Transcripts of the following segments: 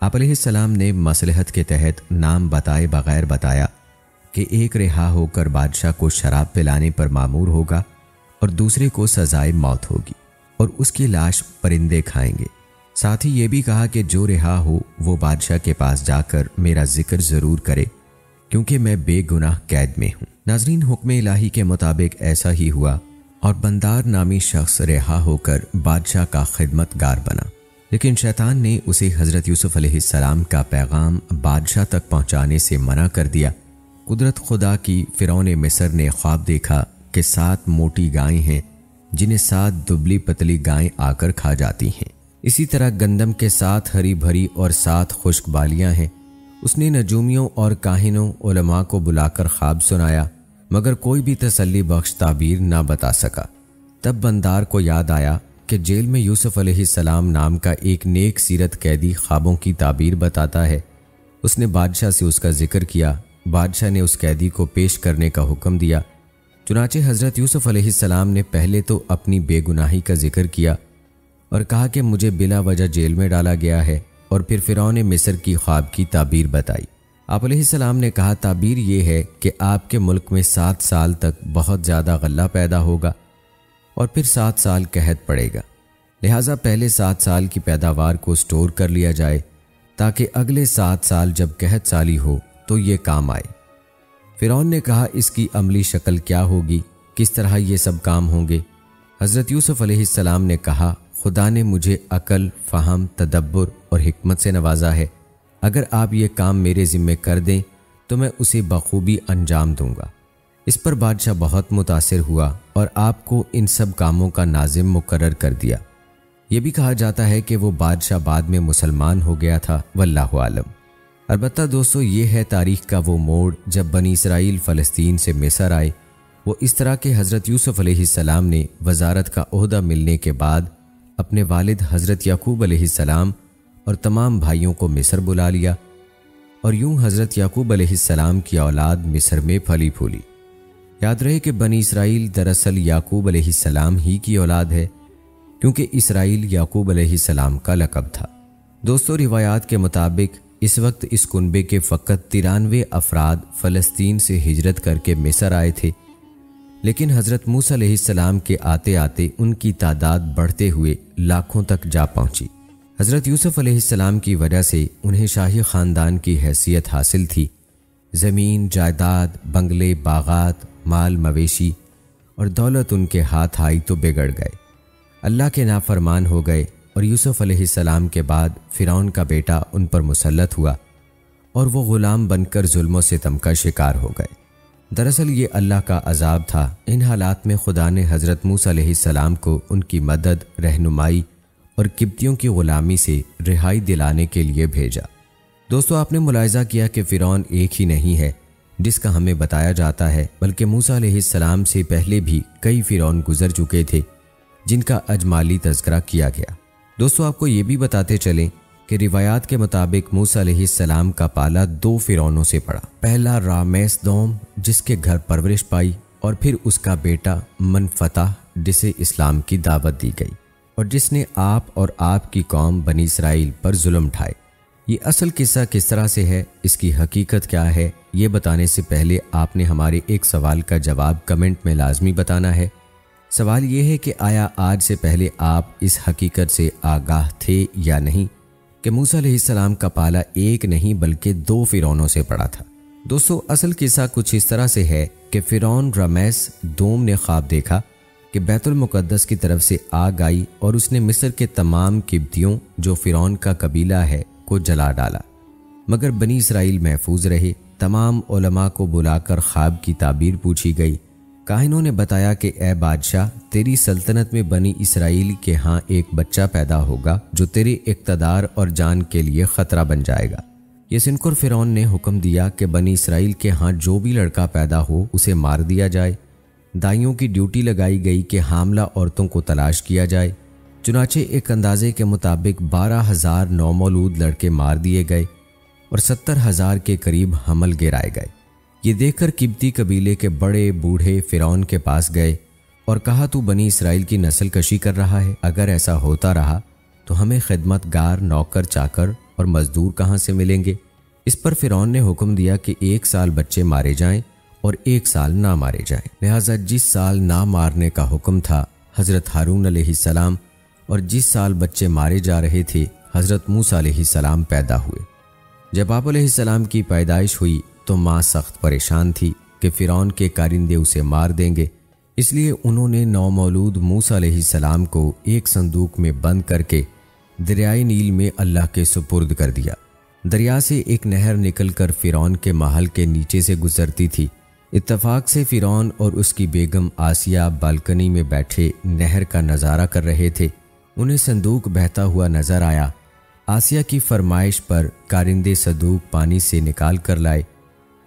آپ علیہ السلام نے مصلحت کے تحت نام بتائے بغیر بتایا کہ ایک رہا ہو کر بادشاہ کو شراب پلانے پر مامور ہوگا اور دوسرے کو سزائے موت ہوگی اور اس کی لاش پرندے کھائیں گے۔ ساتھ ہی یہ بھی کہا کہ جو رہا ہو وہ بادشاہ کے پاس جا کر میرا ذکر ضرور کرے کیونکہ میں بے گناہ قید میں ہوں۔ ناظرین، حکم الہی کے مطابق ایسا ہی ہوا اور بندار نامی شخص رہا ہو کر بادشاہ کا خدمت گار بنا، لیکن شیطان نے اسے حضرت یوسف علیہ السلام کا پیغام بادشاہ تک پہنچانے سے منع کر دیا۔ قدرت خدا کی، فرعون مصر نے خواب دیکھا کہ 7 موٹی گائیں ہیں جنہیں 7 دبلی پتلی گائیں آ کر کھا جاتی ہیں۔ اسی طرح گندم کے 7 ہری بھری اور 7 خشک بالیاں ہیں۔ اس نے نجومیوں اور کاہنوں علماء کو بلا کر خواب سنایا، مگر کوئی بھی تسلی بخش تعبیر نہ بتا سکا۔ تب بندار کو یاد آیا کہ جیل میں یوسف علیہ السلام نام کا ایک نیک سیرت قیدی خوابوں کی تعبیر بتاتا ہے۔ اس نے بادشاہ سے اس کا ذکر کیا۔ بادشاہ نے اس قیدی کو پیش کرنے کا حکم دیا۔ چنانچہ حضرت یوسف علیہ السلام نے پہلے تو اپنی بے گناہی کا ذکر کیا اور کہا کہ مجھے بلا وجہ جیل میں ڈالا گیا ہے، اور پھر فرعون مصر کی خواب کی تعبیر بتائی۔ آپ علیہ السلام نے کہا تعبیر یہ ہے کہ آپ کے ملک میں 7 سال تک بہت زیادہ غلہ پیدا ہوگا اور پھر 7 سال قحط پڑے گا، لہٰذا پہلے 7 سال کی پیداوار کو سٹور کر لیا جائے تاکہ اگلے 7 سال جب قحط سالی ہو تو یہ کام آئے۔ فرعون نے کہا اس کی عملی شکل کیا ہوگی، کس طرح یہ سب کام ہوں گے؟ حضرت یوسف علیہ السلام نے کہا خدا نے مجھے عقل، فہم، تدبر اور حکمت سے نوازا ہے۔ اگر آپ یہ کام میرے ذمے کر دیں تو میں اسے بخوبی انجام دوں گا۔ اس پر بادشاہ بہت متاثر ہوا اور آپ کو ان سب کاموں کا ناظم مقرر کر دیا۔ یہ بھی کہا جاتا ہے کہ وہ بادشاہ بعد میں مسلمان ہو گیا تھا، واللہ عالم۔ البتہ دوستو، یہ ہے تاریخ کا وہ موڑ جب بنی اسرائیل فلسطین سے مصر آئے۔ وہ اس طرح کہ حضرت یوسف علیہ السلام نے وزارت کا عہدہ ملنے کے بعد اپنے والد حضرت یعقوب علیہ السلام اور تمام بھائیوں کو مصر بلا لیا، اور یوں حضرت یعقوب علیہ السلام کی اولاد مصر میں پھلی پھولی۔ یاد رہے کہ بنی اسرائیل دراصل یعقوب علیہ السلام ہی کی اولاد ہے، کیونکہ اسرائیل یعقوب علیہ السلام کا لقب تھا۔ دوستو، روایات کے مطابق اس وقت اس کنبے کے فقط 93 افراد فلسطین سے ہجرت کر کے مصر آئے تھے، لیکن حضرت موسیٰ علیہ السلام کے آتے آتے ان کی تعداد بڑھتے ہوئے لاکھوں تک جا پہنچی۔ حضرت یوسف علیہ السلام کی وجہ سے انہیں شاہی خاندان کی حیثیت حاصل تھی۔ زمین، جائیداد، بنگلے، باغات، مال مویشی اور دولت ان کے ہاتھ آئی تو بگڑ گئے، اللہ کے نافرمان ہو گئے، اور یوسف علیہ السلام کے بعد فرعون کا بیٹا ان پر مسلط ہوا اور وہ غلام بن کر ظلم و ستم کا شکار ہو گئے۔ دراصل یہ اللہ کا عذاب تھا۔ ان حالات میں خدا نے حضرت موسیٰ علیہ السلام کو ان کی مدد، رہنمائی اور قبطیوں کی غلامی سے رہائی دلانے کے لیے بھیجا۔ دوستو، آپ نے ملاحظہ کیا کہ فرعون ایک ہی نہیں ہے جس کا ہمیں بتایا جاتا ہے، بلکہ موسیٰ علیہ السلام سے پہلے بھی کئی فرعون گزر چکے تھے جن کا اجمالی تذکرہ کیا گیا۔ دوستو، آپ کو یہ بھی بتاتے چلیں کہ روایات کے مطابق موسیٰ علیہ السلام کا پالا 2 فرعونوں سے پڑا۔ پہلا رامیس دوم، جس کے گھر پرورش پائی، اور پھر اس کا بیٹا منفتح، جسے اسلام کی دعوت دی گئی اور جس نے آپ اور آپ کی قوم بنی اسرائیل پر ظلم ڈھائے۔ یہ اصل قصہ کس طرح سے ہے، اس کی حقیقت کیا ہے، یہ بتانے سے پہلے آپ نے ہمارے ایک سوال کا جواب کمنٹ میں لازمی بتانا ہے۔ سوال یہ ہے کہ آیا آج سے پہلے آپ اس حقیقت سے آگاہ تھے یا نہیں کہ موسیٰ علیہ السلام کا پالا ایک نہیں بلکہ 2 فرعونوں سے پڑا تھا؟ دوستو، اصل قصہ کچھ اس طرح سے ہے کہ فرعون رامیس دوم نے خواب دیکھا کہ بیت المقدس کی طرف سے آگ آئی اور اس نے مصر کے تمام قبطیوں، جو فرعون کا قبیلہ ہے، کو جلا ڈالا، مگر بنی اسرائیل محفوظ رہے۔ تمام علماء کو بلا کر خواب کی تعبیر پوچھی گئی۔ کاہنوں نے بتایا کہ اے بادشاہ، تیری سلطنت میں بنی اسرائیل کے ہاں ایک بچہ پیدا ہوگا جو تیرے اقتدار اور جان کے لیے خطرہ بن جائے گا۔ یہ سن کر فرعون نے حکم دیا کہ بنی اسرائیل کے ہاں جو بھی لڑکا پیدا ہو اسے مار دیا جائے۔ دائیوں کی ڈیوٹی لگائی گئی کہ حاملہ عورتوں کو تلاش کیا جائے۔ چنانچہ ایک اندازے کے مطابق 12,000 نومولود لڑکے مار دیے گئے اور 70,000 کے قریب حمل گرائے گئے۔ یہ دیکھ کر قبطی قبیلے کے بڑے بوڑھے فرعون کے پاس گئے اور کہا تو بنی اسرائیل کی نسل کشی کر رہا ہے، اگر ایسا ہوتا رہا تو ہمیں خدمت گار، نوکر چاکر اور مزدور کہاں سے ملیں گے؟ اس پر فرعون نے حکم دیا کہ 1 سال بچے مارے جائیں اور 1 سال نہ مارے جائیں۔ لہٰذا جس سال نہ مارنے کا حکم تھا حضرت ہارون علیہ السلام، اور جس سال بچے مارے جا رہے تھے حضرت موسیٰ علیہ السلام پیدا ہوئے۔ جب آپ علیہ السلام کی پیدائش ہوئی تو ماں سخت پریشان تھی کہ فرعون کے کارندے اسے مار دیں گے، اس لیے انہوں نے نومولود موسیٰ علیہ السلام کو ایک صندوق میں بند کر کے دریائے نیل میں اللہ کے سپرد کر دیا۔ دریا سے ایک نہر نکل کر فرعون کے محل کے نیچے سے گزرتی تھی۔ اتفاق سے فرعون اور اس کی بیگم آسیہ بالکنی میں بیٹھے نہر کا نظارہ کر رہے تھے۔ انہیں صندوق بہتا ہوا نظر آیا۔ آسیہ کی فرمائش پر کارندے صندوق پانی سے نکال کر لائے۔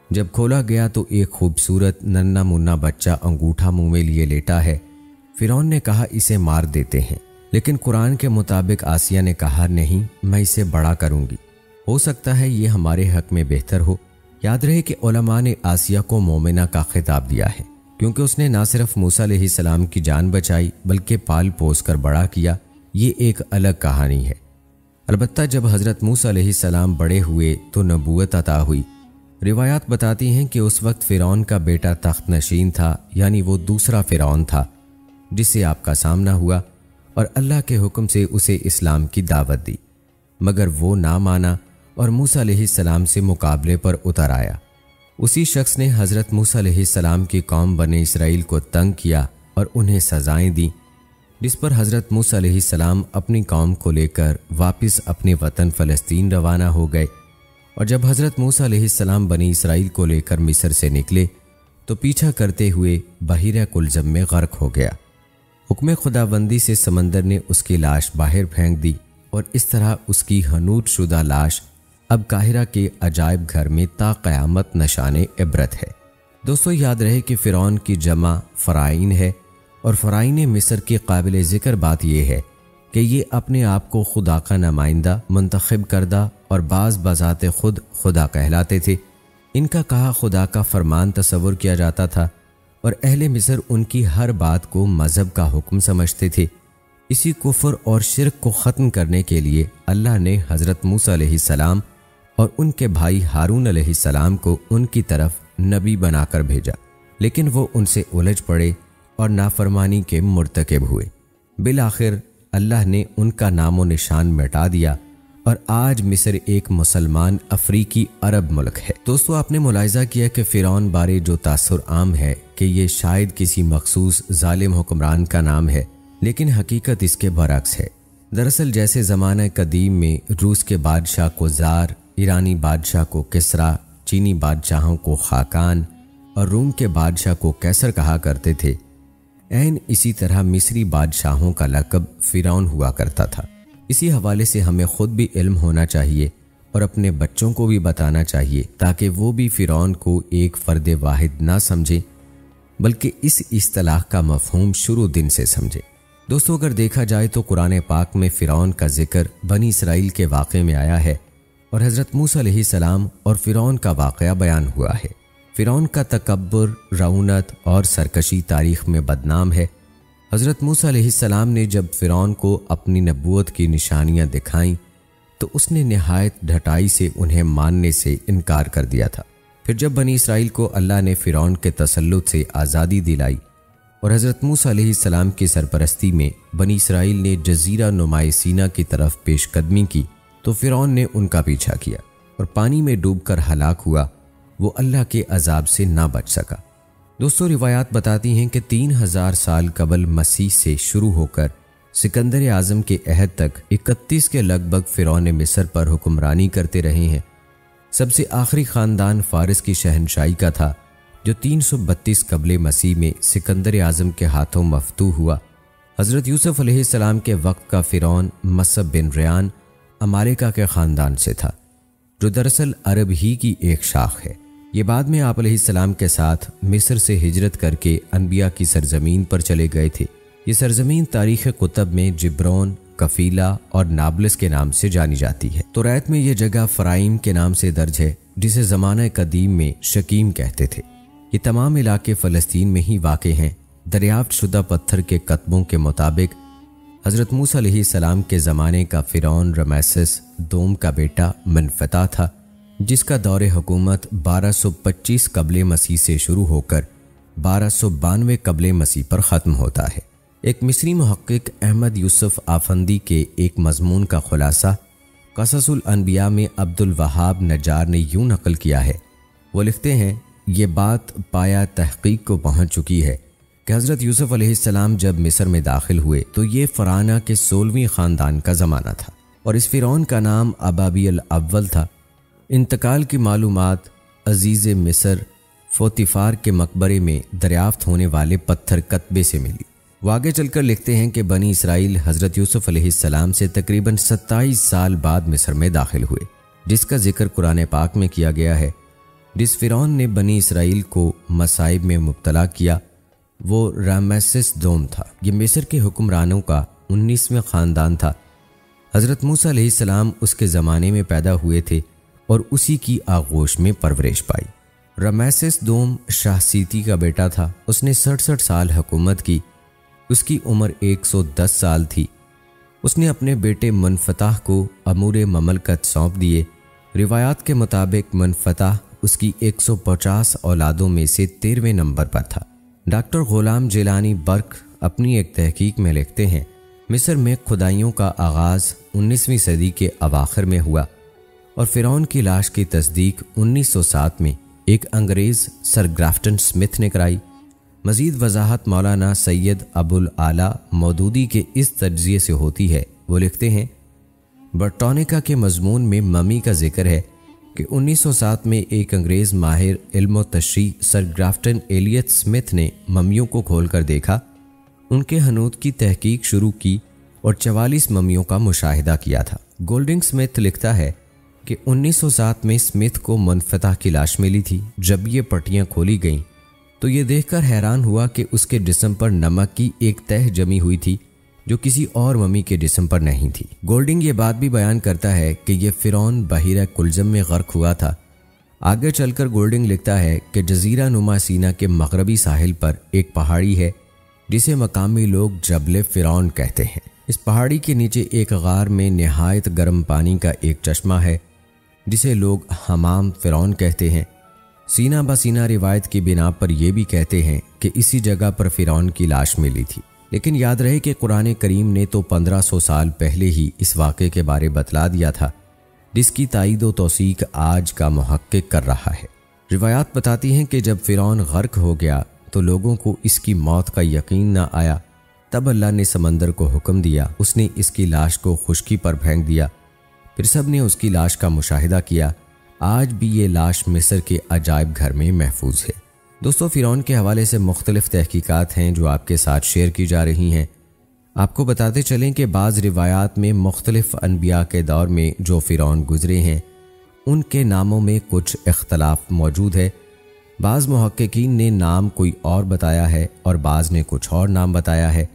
جب کھولا گیا تو ایک خوبصورت ننھا منا بچہ انگوٹھا منہ میں لیے لیٹا ہے۔ فرعون نے کہا اسے مار دیتے ہیں، لیکن قرآن کے مطابق آسیہ نے کہا نہیں، میں اسے بڑا کروں گی، ہو سکتا ہے یہ ہمارے حق میں بہتر ہو۔ یاد رہے کہ علماء نے آسیہ کو مومنہ کا خطاب دیا ہے، کیونکہ اس نے نہ صرف موسیٰ علیہ السلام کی جان بچائی بلکہ پال پوس کر بڑا کیا۔ یہ ایک الگ کہانی ہے۔ البتہ جب حضرت موسیٰ علیہ السلام بڑے ہوئے تو نبوت عطا ہوئی۔ روایات بتاتی ہیں کہ اس وقت فرعون کا بیٹا تخت نشین تھا، یعنی وہ دوسرا فرعون تھا جس سے آپ کا سامنا ہوا، اور اللہ کے حکم سے اسے اسلام کی دعوت دی، مگر وہ نہ مانا اور موسیٰ علیہ السلام سے مقابلے پر اتر آیا۔ اسی شخص نے حضرت موسیٰ علیہ السلام کی قوم بنی اسرائیل کو تنگ کیا اور انہیں سزائیں دیں، جس پر حضرت موسیٰ علیہ السلام اپنی قوم کو لے کر واپس اپنے وطن فلسطین روانہ ہو گئے۔ اور جب حضرت موسیٰ علیہ السلام بنی اسرائیل کو لے کر مصر سے نکلے تو پیچھا کرتے ہوئے بحیرہ کلزم میں غرق ہو گیا۔ حکم خداوندی سے سمندر نے اس کی لاش باہر پھینک دی، اور اس طرح اس کی حنوط شدہ لاش اب قاہرہ کے عجائب گھر میں تا قیامت نشان عبرت ہے۔ دوستو یاد رہے کہ فرعون کی جمع فرعین ہے، اور فرعین مصر کی قابل ذکر بات یہ ہے کہ یہ اپنے آپ کو خدا کا نمائندہ، منتخب کردہ اور بعض بذات خود خدا کہلاتے تھے۔ ان کا کہا خدا کا فرمان تصور کیا جاتا تھا، اور اہل مصر ان کی ہر بات کو مذہب کا حکم سمجھتے تھے۔ اسی کفر اور شرک کو ختم کرنے کے لیے اللہ نے حضرت موسیٰ علیہ السلام اور ان کے بھائی ہارون علیہ السلام کو ان کی طرف نبی بنا کر بھیجا، لیکن وہ ان سے الجھ پڑے اور نافرمانی کے مرتکب ہوئے۔ بالآخر اللہ نے ان کا نام و نشان مٹا دیا، اور آج مصر ایک مسلمان افریقی عرب ملک ہے۔ دوستو آپ نے ملاحظہ کیا کہ فرعون بارے جو تاثر عام ہے کہ یہ شاید کسی مخصوص ظالم حکمران کا نام ہے، لیکن حقیقت اس کے برعکس ہے۔ دراصل جیسے زمانہ قدیم میں روس کے بادشاہ کو زار، ایرانی بادشاہ کو کسرا، چینی بادشاہوں کو خاقان اور روم کے بادشاہ کو کیسر کہا کرتے تھے، عین اسی طرح مصری بادشاہوں کا لقب فرعون ہوا کرتا تھا۔ اسی حوالے سے ہمیں خود بھی علم ہونا چاہیے اور اپنے بچوں کو بھی بتانا چاہیے، تاکہ وہ بھی فرعون کو ایک فرد واحد نہ سمجھیں بلکہ اس اصطلاح کا مفہوم شروع دن سے سمجھیں۔ دوستو اگر دیکھا جائے تو قرآن پاک میں فرعون کا ذکر بنی اسرائیل کے واقعے میں آیا ہے، اور حضرت موسیٰ علیہ السلام اور فرعون کا واقعہ بیان ہوا ہے۔ فرعون کا تکبر، رعونت اور سرکشی تاریخ میں بدنام ہے۔ حضرت موسیٰ علیہ السلام نے جب فرعون کو اپنی نبوت کی نشانیاں دکھائیں تو اس نے نہایت ڈھٹائی سے انہیں ماننے سے انکار کر دیا تھا۔ پھر جب بنی اسرائیل کو اللہ نے فرعون کے تسلط سے آزادی دلائی اور حضرت موسیٰ علیہ السلام کی سرپرستی میں بنی اسرائیل نے جزیرہ نمائے سینا کی طرف پیش قدمی کی تو فرعون نے ان کا پیچھا کیا اور پانی میں ڈوب کر ہلاک ہوا۔ وہ اللہ کے عذاب سے نہ بچ سکا۔ دوستو روایات بتاتی ہیں کہ 3000 سال قبل مسیح سے شروع ہو کر سکندر اعظم کے عہد تک 31 کے لگ بھگ فرعون مصر پر حکمرانی کرتے رہے ہیں۔ سب سے آخری خاندان فارس کی شہنشاہی کا تھا، جو 332 قبل مسیح میں سکندر اعظم کے ہاتھوں مفتوح ہوا۔ حضرت یوسف علیہ السلام کے وقت کا فرعون مصب بن ریان امالیکہ کے خاندان سے تھا، جو دراصل عرب ہی کی ایک شاخ ہے۔ یہ بعد میں آپ علیہ السلام کے ساتھ مصر سے ہجرت کر کے انبیاء کی سرزمین پر چلے گئے تھے۔ یہ سرزمین تاریخ کتب میں جبرون، کفیلہ اور نابلس کے نام سے جانی جاتی ہے۔ توریت میں یہ جگہ فرائیم کے نام سے درج ہے، جسے زمانہ قدیم میں شکیم کہتے تھے۔ یہ تمام علاقے فلسطین میں ہی واقع ہیں۔ دریافت شدہ پتھر کے کتبوں کے مطابق حضرت موسیٰ علیہ السلام کے زمانے کا فرعون رمیسس دوم کا بیٹا منفتح تھا، جس کا دور حکومت 1225 قبل مسیح سے شروع ہو کر 1292 قبل مسیح پر ختم ہوتا ہے۔ ایک مصری محقق احمد یوسف آفندی کے ایک مضمون کا خلاصہ قصص الانبیاء میں عبد الوہاب نجار نے یوں نقل کیا ہے۔ وہ لکھتے ہیں، یہ بات پایا تحقیق کو پہنچ چکی ہے کہ حضرت یوسف علیہ السلام جب مصر میں داخل ہوئے تو یہ فرعونہ کے 16ویں خاندان کا زمانہ تھا اور اس فرعون کا نام ابابی الاول تھا۔ انتقال کی معلومات عزیز مصر فوتیفار کے مقبرے میں دریافت ہونے والے پتھر کتبے سے ملی۔ وہ آگے چل کر لکھتے ہیں کہ بنی اسرائیل حضرت یوسف علیہ السلام سے تقریباً 27 سال بعد مصر میں داخل ہوئے، جس کا ذکر قرآن پاک میں کیا گیا ہے۔ جس فرعون نے بنی اسرائیل کو مصائب میں مبتلا کیا وہ رمیسس دوم تھا۔ یہ مصر کے حکمرانوں کا 19واں خاندان تھا۔ حضرت موسیٰ علیہ السلام اس کے زمانے میں پیدا ہوئے تھے اور اسی کی آغوش میں پرورش پائی۔ رمیسس دوم شاہ سیتی کا بیٹا تھا۔ اس نے 67 سال حکومت کی۔ اس کی عمر 110 سال تھی۔ اس نے اپنے بیٹے منفتح کو امور مملکت سونپ دیے۔ روایات کے مطابق منفتح اس کی 150 اولادوں میں سے 13ویں نمبر پر تھا۔ ڈاکٹر غلام جیلانی برق اپنی ایک تحقیق میں لکھتے ہیں، مصر میں کھدائیوں کا آغاز 19ویں صدی کے اواخر میں ہوا اور فرعون کی لاش کی تصدیق 1907 میں ایک انگریز سر گرافٹن سمتھ نے کرائی۔ مزید وضاحت مولانا سید ابو الاعلیٰ مودودی کے اس تجزیے سے ہوتی ہے۔ وہ لکھتے ہیں، برٹانیکا کے مضمون میں ممی کا ذکر ہے کہ 1907 میں ایک انگریز ماہر علم و تشریح سر گرافٹن ایلیٹ سمتھ نے ممیوں کو کھول کر دیکھا، ان کے حنوط کی تحقیق شروع کی اور 44 ممیوں کا مشاہدہ کیا تھا۔ گولڈنگ سمتھ لکھتا ہے کہ 1907 میں سمتھ کو منفتح کی لاش ملی تھی۔ جب یہ پٹیاں کھولی گئیں تو یہ دیکھ کر حیران ہوا کہ اس کے جسم پر نمک کی ایک تہ جمی ہوئی تھی جو کسی اور ممی کے جسم پر نہیں تھی۔ گولڈنگ یہ بات بھی بیان کرتا ہے کہ یہ فرعون بحیرہ کلزم میں غرق ہوا تھا۔ آگے چل کر گولڈنگ لکھتا ہے کہ جزیرہ نما سینا کے مغربی ساحل پر ایک پہاڑی ہے جسے مقامی لوگ جبل فرعون کہتے ہیں۔ اس پہاڑی کے نیچے ایک غار میں نہایت گرم پانی کا ایک چشمہ ہے جسے لوگ حمام فرعون کہتے ہیں۔ سینہ بسینہ روایت کی بنا پر یہ بھی کہتے ہیں کہ اسی جگہ پر فرعون کی لاش ملی تھی، لیکن یاد رہے کہ قرآن کریم نے تو 1500 سال پہلے ہی اس واقعے کے بارے بتلا دیا تھا، جس کی تائید و توثیق آج کا محقق کر رہا ہے۔ روایات بتاتی ہیں کہ جب فرعون غرق ہو گیا تو لوگوں کو اس کی موت کا یقین نہ آیا، تب اللہ نے سمندر کو حکم دیا، اس نے اس کی لاش کو خشکی پر پھینک دیا، پھر سب نے اس کی لاش کا مشاہدہ کیا۔ آج بھی یہ لاش مصر کے عجائب گھر میں محفوظ ہے۔ دوستو، فرعون کے حوالے سے مختلف تحقیقات ہیں جو آپ کے ساتھ شیئر کی جا رہی ہیں۔ آپ کو بتاتے چلیں کہ بعض روایات میں مختلف انبیاء کے دور میں جو فرعون گزرے ہیں ان کے ناموں میں کچھ اختلاف موجود ہے۔ بعض محققین نے نام کوئی اور بتایا ہے اور بعض نے کچھ اور نام بتایا ہے،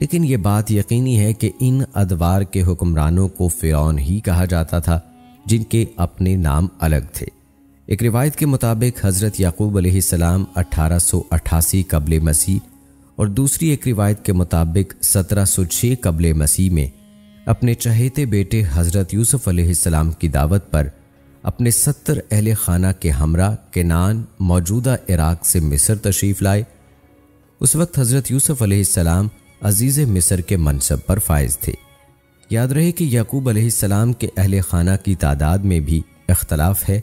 لیکن یہ بات یقینی ہے کہ ان ادوار کے حکمرانوں کو فرعون ہی کہا جاتا تھا جن کے اپنے نام الگ تھے۔ ایک روایت کے مطابق حضرت یعقوب علیہ السلام 1888 قبل مسیح اور دوسری ایک روایت کے مطابق 1706 قبل مسیح میں اپنے چہیتے بیٹے حضرت یوسف علیہ السلام کی دعوت پر اپنے 70 اہل خانہ کے ہمراہ کنعان موجودہ عراق سے مصر تشریف لائے۔ اس وقت حضرت یوسف علیہ السلام عزیز مصر کے منصب پر فائز تھے۔ یاد رہے کہ یعقوب علیہ السلام کے اہل خانہ کی تعداد میں بھی اختلاف ہے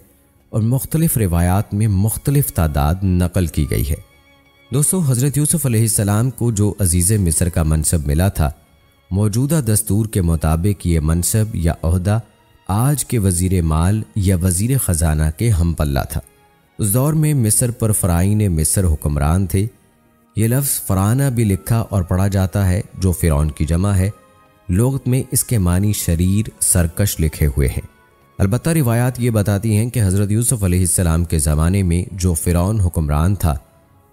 اور مختلف روایات میں مختلف تعداد نقل کی گئی ہے۔ دوستو، حضرت یوسف علیہ السلام کو جو عزیز مصر کا منصب ملا تھا، موجودہ دستور کے مطابق یہ منصب یا عہدہ آج کے وزیر مال یا وزیر خزانہ کے ہم پلہ تھا۔ اس دور میں مصر پر فرعین مصر حکمران تھے۔ یہ لفظ فرعونہ بھی لکھا اور پڑھا جاتا ہے جو فرعون کی جمع ہے۔ لغت میں اس کے معنی شریر، سرکش لکھے ہوئے ہیں۔ البتہ روایات یہ بتاتی ہیں کہ حضرت یوسف علیہ السلام کے زمانے میں جو فرعون حکمران تھا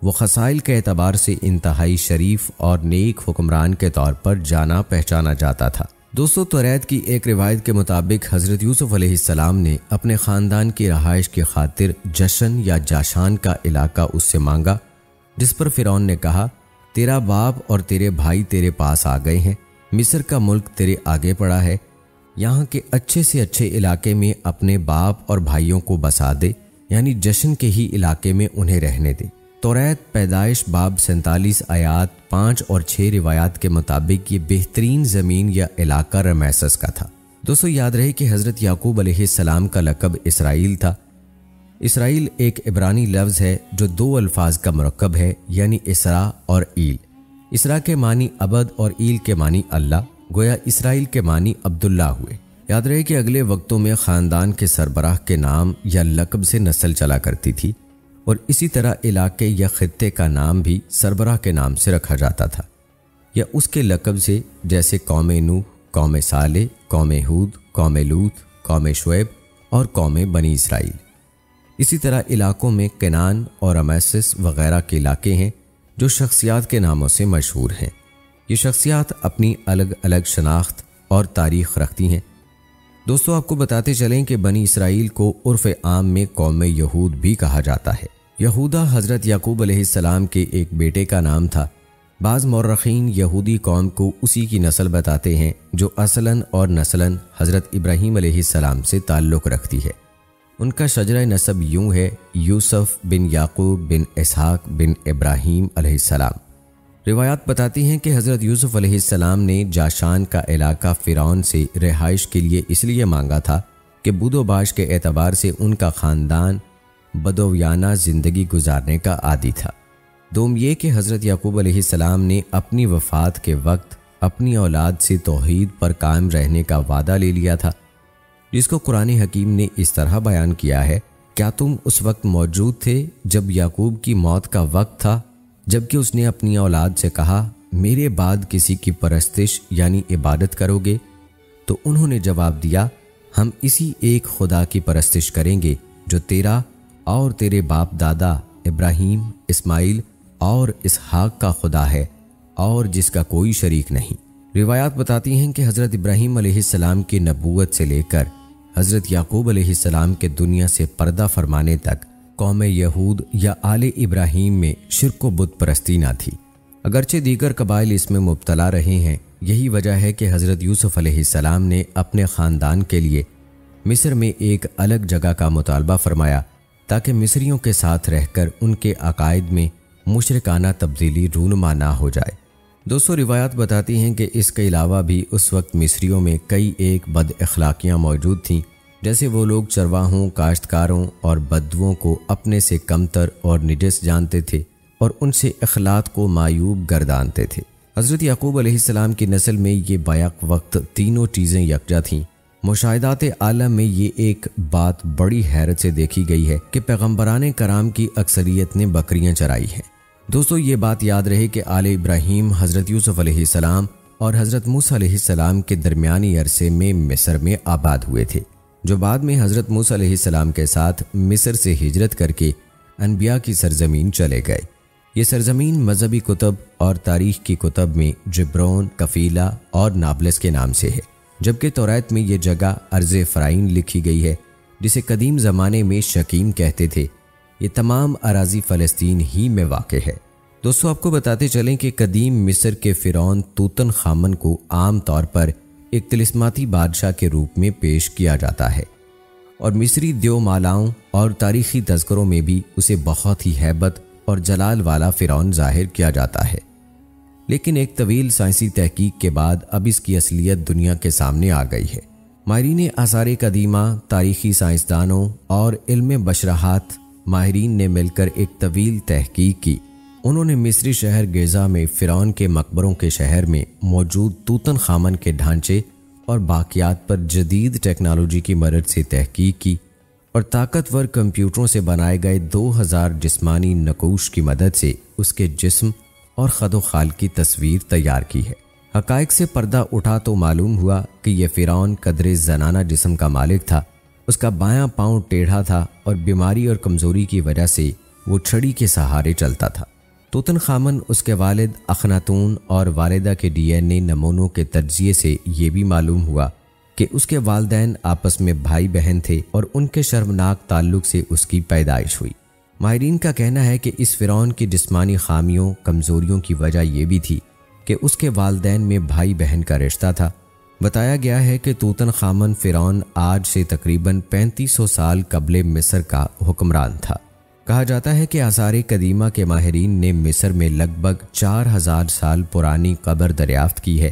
وہ خصائل کے اعتبار سے انتہائی شریف اور نیک حکمران کے طور پر جانا پہچانا جاتا تھا۔ دوستو، توریت کی ایک روایت کے مطابق حضرت یوسف علیہ السلام نے اپنے خاندان کی رہائش کی خاطر جشن یا جاشان کا علاقہ اس سے مانگا، جس پر فرعون نے کہا، تیرا باپ اور تیرے بھائی تیرے پاس آ گئے ہیں، مصر کا ملک تیرے آگے پڑا ہے، یہاں کے اچھے سے اچھے علاقے میں اپنے باپ اور بھائیوں کو بسا دے، یعنی جشن کے ہی علاقے میں انہیں رہنے دے۔ توریت پیدائش باب 47 آیات 5 اور 6 روایات کے مطابق یہ بہترین زمین یا علاقہ رمیسس کا تھا۔ دوستو یاد رہے کہ حضرت یعقوب علیہ السلام کا لقب اسرائیل تھا۔ اسرائیل ایک عبرانی لفظ ہے جو 2 الفاظ کا مرکب ہے، یعنی اسرا اور ایل۔ اسرا کے معنی عبد اور ایل کے معنی اللہ، گویا اسرائیل کے معنی عبداللہ ہوئے۔ یاد رہے کہ اگلے وقتوں میں خاندان کے سربراہ کے نام یا لقب سے نسل چلا کرتی تھی، اور اسی طرح علاقے یا خطے کا نام بھی سربراہ کے نام سے رکھا جاتا تھا یا اس کے لقب سے، جیسے قوم نوح، قوم صالح، قوم ہود، قوم لوط، قوم شعیب اور قوم بنی اسرائیل۔ اسی طرح علاقوں میں کنعان اور رمیسس وغیرہ کے علاقے ہیں جو شخصیات کے ناموں سے مشہور ہیں۔ یہ شخصیات اپنی الگ الگ شناخت اور تاریخ رکھتی ہیں۔ دوستو آپ کو بتاتے چلیں کہ بنی اسرائیل کو عرف عام میں قوم یہود بھی کہا جاتا ہے۔ یہودا حضرت یعقوب علیہ السلام کے ایک بیٹے کا نام تھا۔ بعض مورخین یہودی قوم کو اسی کی نسل بتاتے ہیں جو اصلاً اور نسلاً حضرت ابراہیم علیہ السلام سے تعلق رکھتی ہے۔ ان کا شجرہ نسب یوں ہے: یوسف بن یعقوب بن اسحاق بن ابراہیم علیہ السلام۔ روایات بتاتی ہیں کہ حضرت یوسف علیہ السلام نے جاشان کا علاقہ فرعون سے رہائش کے لیے اس لیے مانگا تھا کہ بود و باش کے اعتبار سے ان کا خاندان بدویانہ زندگی گزارنے کا عادی تھا۔ دوم یہ کہ حضرت یعقوب علیہ السلام نے اپنی وفات کے وقت اپنی اولاد سے توحید پر قائم رہنے کا وعدہ لے لیا تھا، جس کو قرآن حکیم نے اس طرح بیان کیا ہے: کیا تم اس وقت موجود تھے جب یعقوب کی موت کا وقت تھا، جبکہ اس نے اپنی اولاد سے کہا میرے بعد کسی کی پرستش یعنی عبادت کرو گے؟ تو انہوں نے جواب دیا ہم اسی ایک خدا کی پرستش کریں گے جو تیرا اور تیرے باپ دادا ابراہیم، اسماعیل اور اسحاق کا خدا ہے، اور جس کا کوئی شریک نہیں۔ روایات بتاتی ہیں کہ حضرت ابراہیم علیہ السلام کی نبوت سے لے کر حضرت یعقوب علیہ السلام کے دنیا سے پردہ فرمانے تک قوم یہود یا آل ابراہیم میں شرک و بت پرستی نہ تھی، اگرچہ دیگر قبائل اس میں مبتلا رہے ہیں۔ یہی وجہ ہے کہ حضرت یوسف علیہ السلام نے اپنے خاندان کے لیے مصر میں ایک الگ جگہ کا مطالبہ فرمایا تاکہ مصریوں کے ساتھ رہ کر ان کے عقائد میں مشرکانہ تبدیلی رونما نہ ہو جائے۔ دوستو روایات بتاتی ہیں کہ اس کے علاوہ بھی اس وقت مصریوں میں کئی ایک بد اخلاقیاں موجود تھیں، جیسے وہ لوگ چرواہوں، کاشتکاروں اور بدوؤں کو اپنے سے کمتر اور نجس جانتے تھے اور ان سے اخلاق کو معیوب گردانتے تھے۔ حضرت یعقوب علیہ السلام کی نسل میں یہ بیک وقت تینوں چیزیں یکجا تھیں۔ مشاہدات عالم میں یہ ایک بات بڑی حیرت سے دیکھی گئی ہے کہ پیغمبران کرام کی اکثریت نے بکریاں چرائی ہیں۔ دوستو یہ بات یاد رہے کہ آل ابراہیم حضرت یوسف علیہ السلام اور حضرت موسیٰ علیہ السلام کے درمیانی عرصے میں مصر میں آباد ہوئے تھے، جو بعد میں حضرت موسیٰ علیہ السلام کے ساتھ مصر سے ہجرت کر کے انبیاء کی سرزمین چلے گئے۔ یہ سرزمین مذہبی کتب اور تاریخ کی کتب میں جبرون، کفیلہ اور نابلس کے نام سے ہے، جبکہ توریت میں یہ جگہ ارض فرائین لکھی گئی ہے، جسے قدیم زمانے میں شکیم کہتے تھے۔ یہ تمام اراضی فلسطین ہی میں واقع ہے۔ دوستو آپ کو بتاتے چلیں کہ قدیم مصر کے فرعون توتن خامن کو عام طور پر ایک طلسماتی بادشاہ کے روپ میں پیش کیا جاتا ہے، اور مصری دیو مالاؤں اور تاریخی تذکروں میں بھی اسے بہت ہی ہیبت اور جلال والا فرعون ظاہر کیا جاتا ہے۔ لیکن ایک طویل سائنسی تحقیق کے بعد اب اس کی اصلیت دنیا کے سامنے آ گئی ہے۔ ماہرین آثار قدیمہ، تاریخی سائنسدانوں اور علم بشرحات ماہرین نے مل کر ایک طویل تحقیق کی۔ انہوں نے مصری شہر گیزا میں فرعون کے مقبروں کے شہر میں موجود توتن خامن کے ڈھانچے اور باقیات پر جدید ٹیکنالوجی کی مدد سے تحقیق کی اور طاقتور کمپیوٹروں سے بنائے گئے 2000 جسمانی نقوش کی مدد سے اس کے جسم اور خد و خال کی تصویر تیار کی ہے۔ حقائق سے پردہ اٹھا تو معلوم ہوا کہ یہ فرعون قدر زنانہ جسم کا مالک تھا۔ اس کا بایاں پاؤں ٹیڑھا تھا اور بیماری اور کمزوری کی وجہ سے وہ چھڑی کے سہارے چلتا تھا۔ توتن خامن، اس کے والد اخناتون اور والدہ کے ڈی این اے نمونوں کے تجزیے سے یہ بھی معلوم ہوا کہ اس کے والدین آپس میں بھائی بہن تھے اور ان کے شرمناک تعلق سے اس کی پیدائش ہوئی۔ ماہرین کا کہنا ہے کہ اس فرعون کی جسمانی خامیوں، کمزوریوں کی وجہ یہ بھی تھی کہ اس کے والدین میں بھائی بہن کا رشتہ تھا۔ بتایا گیا ہے کہ توتن خامن فرعون آج سے تقریباً 3500 سال قبل مصر کا حکمران تھا۔ کہا جاتا ہے کہ آثار قدیمہ کے ماہرین نے مصر میں لگ بھگ 4000 سال پرانی قبر دریافت کی ہے۔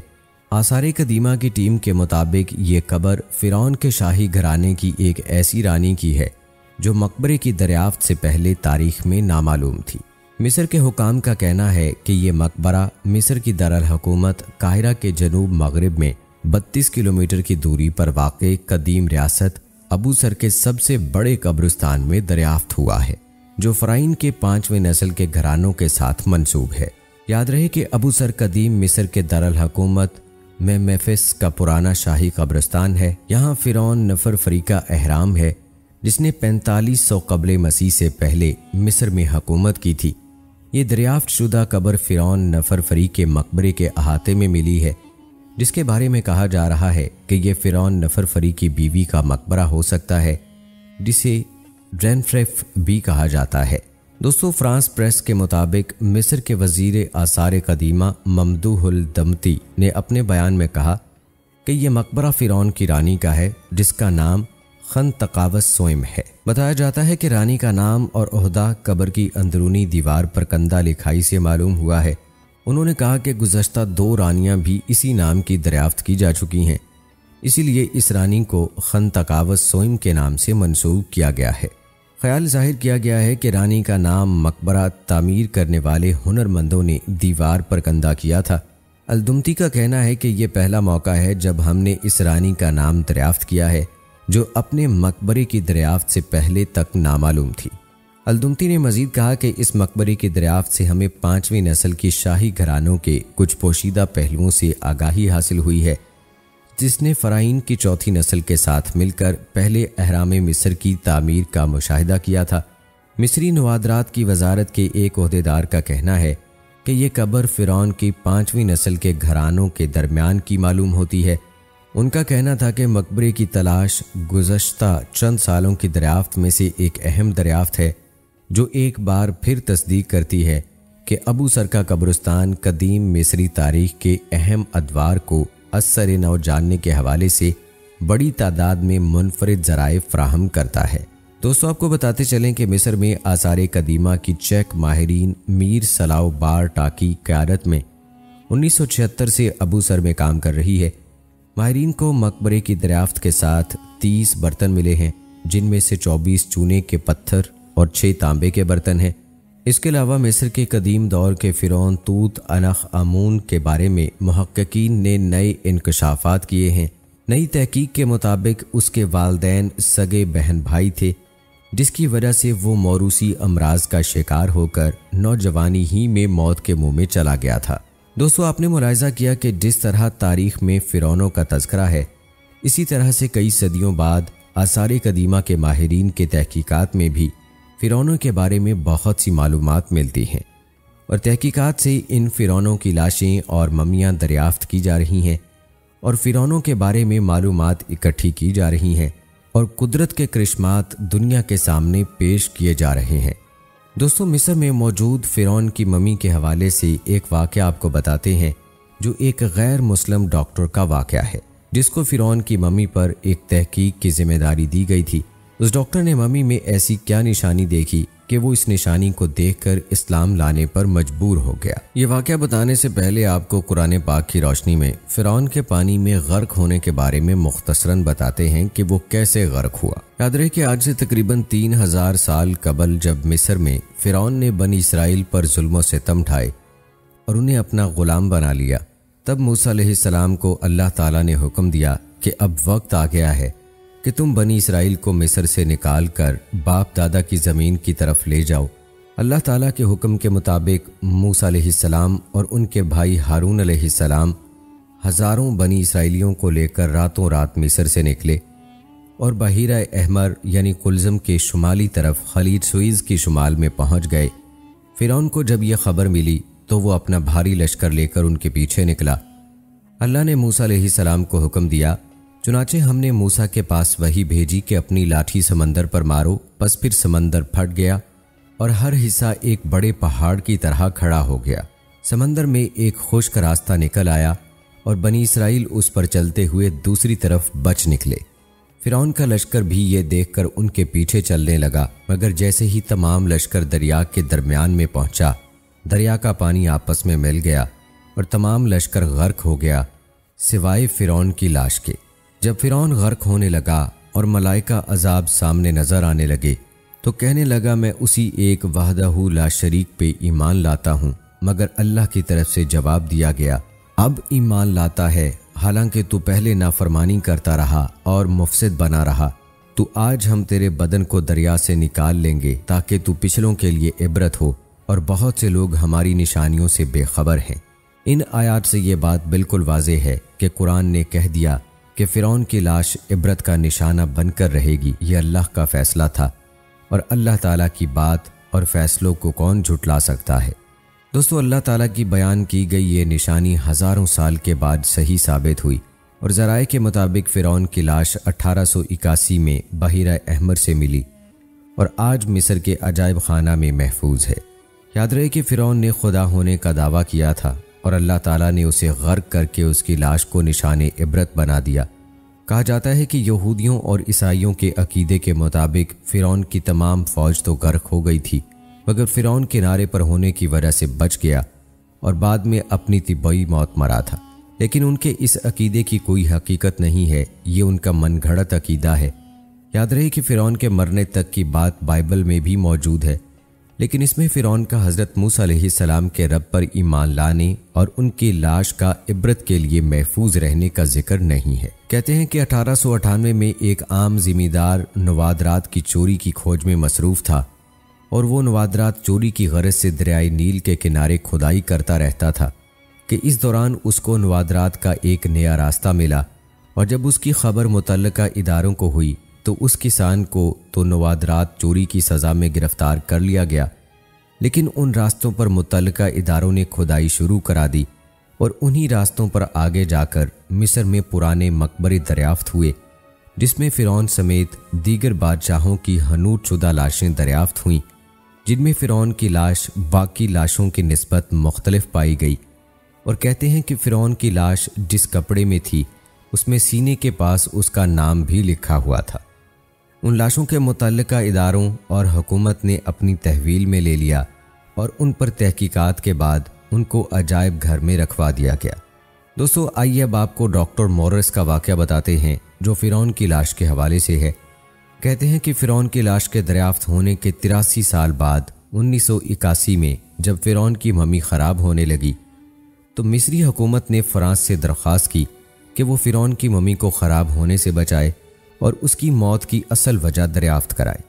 آثار قدیمہ کی ٹیم کے مطابق یہ قبر فرعون کے شاہی گھرانے کی ایک ایسی رانی کی ہے جو مقبرے کی دریافت سے پہلے تاریخ میں نامعلوم تھی۔ مصر کے حکام کا کہنا ہے کہ یہ مقبرہ مصر کی دارالحکومت قاہرہ کے جنوب مغرب میں 32 کلومیٹر کی دوری پر واقع قدیم ریاست ابو سر کے سب سے بڑے قبرستان میں دریافت ہوا ہے، جو فرعون کے 5ویں نسل کے گھرانوں کے ساتھ منسوب ہے۔ یاد رہے کہ ابو سر قدیم مصر کے دارالحکومت میمفس کا پرانا شاہی قبرستان ہے۔ یہاں فرعون نفر فری کا احرام ہے جس نے 4500 قبل مسیح سے پہلے مصر میں حکومت کی تھی۔ یہ دریافت شدہ قبر فرعون نفر فری کے مقبرے کے احاطے میں ملی ہے، جس کے بارے میں کہا جا رہا ہے کہ یہ فرعون نفر فری کی بیوی کا مقبرہ ہو سکتا ہے، جسے ڈرینفریف بھی کہا جاتا ہے۔ دوستو، فرانس پریس کے مطابق مصر کے وزیر آثار قدیمہ ممدوح الدمتی نے اپنے بیان میں کہا کہ یہ مقبرہ فرعون کی رانی کا ہے جس کا نام خن تقاوس سوئم ہے۔ بتایا جاتا ہے کہ رانی کا نام اور عہدہ قبر کی اندرونی دیوار پر کندہ لکھائی سے معلوم ہوا ہے۔ انہوں نے کہا کہ گزشتہ 2 رانیاں بھی اسی نام کی دریافت کی جا چکی ہیں، اسی لیے اس رانی کو خن تقاوس سوئم کے نام سے منسوب کیا گیا ہے۔ خیال ظاہر کیا گیا ہے کہ رانی کا نام مقبرہ تعمیر کرنے والے ہنرمندوں نے دیوار پر کندہ کیا تھا۔ الدمتی کا کہنا ہے کہ یہ پہلا موقع ہے جب ہم نے اس رانی کا نام دریافت کیا ہے جو اپنے مقبرے کی دریافت سے پہلے تک نامعلوم تھی۔ الدمتی نے مزید کہا کہ اس مقبرے کی دریافت سے ہمیں 5ویں نسل کی شاہی گھرانوں کے کچھ پوشیدہ پہلوؤں سے آگاہی حاصل ہوئی ہے، جس نے فرعون کی 4تھی نسل کے ساتھ مل کر پہلے اہرام مصر کی تعمیر کا مشاہدہ کیا تھا۔ مصری نوادرات کی وزارت کے ایک عہدیدار کا کہنا ہے کہ یہ قبر فرعون کی 5ویں نسل کے گھرانوں کے درمیان کی معلوم ہوتی ہے۔ ان کا کہنا تھا کہ مقبرے کی تلاش گزشتہ چند سالوں کی دریافت میں سے ایک اہم دریافت ہے جو ایک بار پھر تصدیق کرتی ہے کہ ابو سر کا قبرستان قدیم مصری تاریخ کے اہم ادوار کو اثر نو جاننے کے حوالے سے بڑی تعداد میں منفرد ذرائع فراہم کرتا ہے۔ دوستو، آپ کو بتاتے چلیں کہ مصر میں آثار قدیمہ کی چیک ماہرین میر سلاو بار ٹاکی قیادت میں 1976 سے ابو سر میں کام کر رہی ہے۔ ماہرین کو مقبرے کی دریافت کے ساتھ 30 برتن ملے ہیں، جن میں سے 24 چونے کے پتھر اور 6 تانبے کے برتن ہیں۔ اس کے علاوہ مصر کے قدیم دور کے فرعون توت عنخ آمون کے بارے میں محققین نے نئے انکشافات کیے ہیں۔ نئی تحقیق کے مطابق اس کے والدین سگے بہن بھائی تھے، جس کی وجہ سے وہ موروثی امراض کا شکار ہو کر نوجوانی ہی میں موت کے منہ میں چلا گیا تھا۔ دوستو، آپ نے ملاحظہ کیا کہ جس طرح تاریخ میں فرعونوں کا تذکرہ ہے، اسی طرح سے کئی صدیوں بعد آثار قدیمہ کے ماہرین کے تحقیقات میں بھی فرعونوں کے بارے میں بہت سی معلومات ملتی ہیں، اور تحقیقات سے ان فرعونوں کی لاشیں اور ممیاں دریافت کی جا رہی ہیں، اور فرعونوں کے بارے میں معلومات اکٹھی کی جا رہی ہیں، اور قدرت کے کرشمات دنیا کے سامنے پیش کیے جا رہے ہیں۔ دوستو، مصر میں موجود فرعون کی ممی کے حوالے سے ایک واقعہ آپ کو بتاتے ہیں، جو ایک غیر مسلم ڈاکٹر کا واقعہ ہے، جس کو فرعون کی ممی پر ایک تحقیق کی ذمہ داری دی گئی تھی۔ اس ڈاکٹر نے ممی میں ایسی کیا نشانی دیکھی کہ وہ اس نشانی کو دیکھ کر اسلام لانے پر مجبور ہو گیا۔ یہ واقعہ بتانے سے پہلے آپ کو قرآن پاک کی روشنی میں فرعون کے پانی میں غرق ہونے کے بارے میں مختصراً بتاتے ہیں کہ وہ کیسے غرق ہوا۔ یاد رہے کہ آج سے تقریباً 3000 سال قبل جب مصر میں فرعون نے بنی اسرائیل پر ظلم و ستم ڈھائے اور انہیں اپنا غلام بنا لیا، تب موسیٰ علیہ السلام کو اللہ تعالیٰ نے حکم دیا کہ اب وقت آ گیا ہے کہ تم بنی اسرائیل کو مصر سے نکال کر باپ دادا کی زمین کی طرف لے جاؤ۔ اللہ تعالیٰ کے حکم کے مطابق موسیٰ علیہ السلام اور ان کے بھائی ہارون علیہ السلام ہزاروں بنی اسرائیلیوں کو لے کر راتوں رات مصر سے نکلے اور بحیرہ احمر یعنی قلزم کے شمالی طرف خلیج سوئز کی شمال میں پہنچ گئے۔ فرعون کو جب یہ خبر ملی تو وہ اپنا بھاری لشکر لے کر ان کے پیچھے نکلا۔ اللہ نے موسیٰ علیہ السلام کو حکم دیا، چنانچہ ہم نے موسیٰ کے پاس وحی بھیجی کہ اپنی لاٹھی سمندر پر مارو، پس پھر سمندر پھٹ گیا اور ہر حصہ ایک بڑے پہاڑ کی طرح کھڑا ہو گیا۔ سمندر میں ایک خشک راستہ نکل آیا اور بنی اسرائیل اس پر چلتے ہوئے دوسری طرف بچ نکلے۔ فرعون کا لشکر بھی یہ دیکھ کر ان کے پیچھے چلنے لگا، مگر جیسے ہی تمام لشکر دریا کے درمیان میں پہنچا، دریا کا پانی آپس میں مل گیا اور تمام لشکر غرق ہو گیا سوائے فرعون کی لاش کے۔ جب فرعون غرق ہونے لگا اور ملائکہ عذاب سامنے نظر آنے لگے تو کہنے لگا میں اسی ایک وحدہ لا شریک پہ ایمان لاتا ہوں، مگر اللہ کی طرف سے جواب دیا گیا اب ایمان لاتا ہے، حالانکہ تو پہلے نافرمانی کرتا رہا اور مفسد بنا رہا۔ تو آج ہم تیرے بدن کو دریا سے نکال لیں گے تاکہ تو پچھلوں کے لیے عبرت ہو، اور بہت سے لوگ ہماری نشانیوں سے بے خبر ہیں۔ ان آیات سے یہ بات بالکل واضح ہے کہ قرآن نے کہہ دیا کہ فرعون کی لاش عبرت کا نشانہ بن کر رہے گی۔ یہ اللہ کا فیصلہ تھا، اور اللہ تعالیٰ کی بات اور فیصلوں کو کون جھٹلا سکتا ہے؟ دوستو، اللہ تعالیٰ کی بیان کی گئی یہ نشانی ہزاروں سال کے بعد صحیح ثابت ہوئی، اور ذرائع کے مطابق فرعون کی لاش 1881 میں بحیرہ احمر سے ملی اور آج مصر کے عجائب خانہ میں محفوظ ہے۔ یاد رہے کہ فرعون نے خدا ہونے کا دعویٰ کیا تھا اور اللہ تعالیٰ نے اسے غرق کر کے اس کی لاش کو نشان عبرت بنا دیا۔ کہا جاتا ہے کہ یہودیوں اور عیسائیوں کے عقیدے کے مطابق فرعون کی تمام فوج تو غرق ہو گئی تھی، مگر فرعون کنارے پر ہونے کی وجہ سے بچ گیا اور بعد میں اپنی طبعی موت مرا تھا۔ لیکن ان کے اس عقیدے کی کوئی حقیقت نہیں ہے، یہ ان کا من گھڑت عقیدہ ہے۔ یاد رہے کہ فرعون کے مرنے تک کی بات بائبل میں بھی موجود ہے، لیکن اس میں فرعون کا حضرت موسیٰ علیہ السلام کے رب پر ایمان لانے اور ان کی لاش کا عبرت کے لیے محفوظ رہنے کا ذکر نہیں ہے۔ کہتے ہیں کہ 1898 میں ایک عام زمیندار نوادرات کی چوری کی کھوج میں مصروف تھا، اور وہ نوادرات چوری کی غرض سے دریائے نیل کے کنارے کھدائی کرتا رہتا تھا کہ اس دوران اس کو نوادرات کا ایک نیا راستہ ملا، اور جب اس کی خبر متعلقہ اداروں کو ہوئی تو اس کسان کو تو نوادرات چوری کی سزا میں گرفتار کر لیا گیا، لیکن ان راستوں پر متعلقہ اداروں نے کھدائی شروع کرا دی، اور انہی راستوں پر آگے جا کر مصر میں پرانے مقبرے دریافت ہوئے، جس میں فرعون سمیت دیگر بادشاہوں کی حنوط شدہ لاشیں دریافت ہوئیں، جن میں فرعون کی لاش باقی لاشوں کی نسبت مختلف پائی گئی۔ اور کہتے ہیں کہ فرعون کی لاش جس کپڑے میں تھی اس میں سینے کے پاس اس کا نام بھی لکھا ہوا تھا۔ ان لاشوں کے متعلقہ اداروں اور حکومت نے اپنی تحویل میں لے لیا، اور ان پر تحقیقات کے بعد ان کو عجائب گھر میں رکھوا دیا گیا۔ دوستو، آئیے اب آپ کو ڈاکٹر مورس کا واقعہ بتاتے ہیں جو فرعون کی لاش کے حوالے سے ہے۔ کہتے ہیں کہ فرعون کی لاش کے دریافت ہونے کے 83 سال بعد 1981 میں جب فرعون کی ممی خراب ہونے لگی تو مصری حکومت نے فرانس سے درخواست کی کہ وہ فرعون کی ممی کو خراب ہونے سے بچائے اور اس کی موت کی اصل وجہ دریافت کرائے۔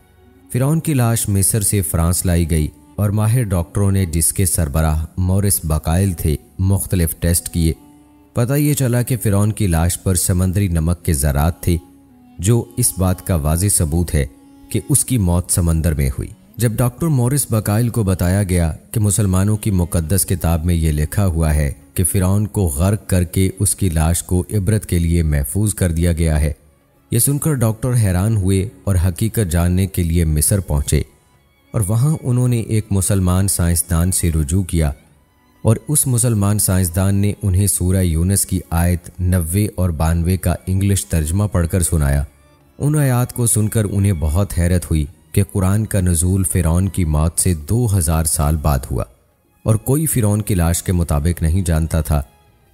فرعون کی لاش مصر سے فرانس لائی گئی، اور ماہر ڈاکٹروں نے، جس کے سربراہ مورس بقائل تھے، مختلف ٹیسٹ کیے۔ پتہ یہ چلا کہ فرعون کی لاش پر سمندری نمک کے ذرات تھے، جو اس بات کا واضح ثبوت ہے کہ اس کی موت سمندر میں ہوئی۔ جب ڈاکٹر مورس بقائل کو بتایا گیا کہ مسلمانوں کی مقدس کتاب میں یہ لکھا ہوا ہے کہ فرعون کو غرق کر کے اس کی لاش کو عبرت کے لیے محفوظ کر دیا گیا ہے، یہ سن کر ڈاکٹر حیران ہوئے اور حقیقت جاننے کے لیے مصر پہنچے، اور وہاں انہوں نے ایک مسلمان سائنسدان سے رجوع کیا، اور اس مسلمان سائنسدان نے انہیں سورہ یونس کی آیت 90 اور 92 کا انگلش ترجمہ پڑھ کر سنایا۔ ان آیات کو سن کر انہیں بہت حیرت ہوئی کہ قرآن کا نزول فرعون کی موت سے 2000 سال بعد ہوا، اور کوئی فرعون کی لاش کے مطابق نہیں جانتا تھا،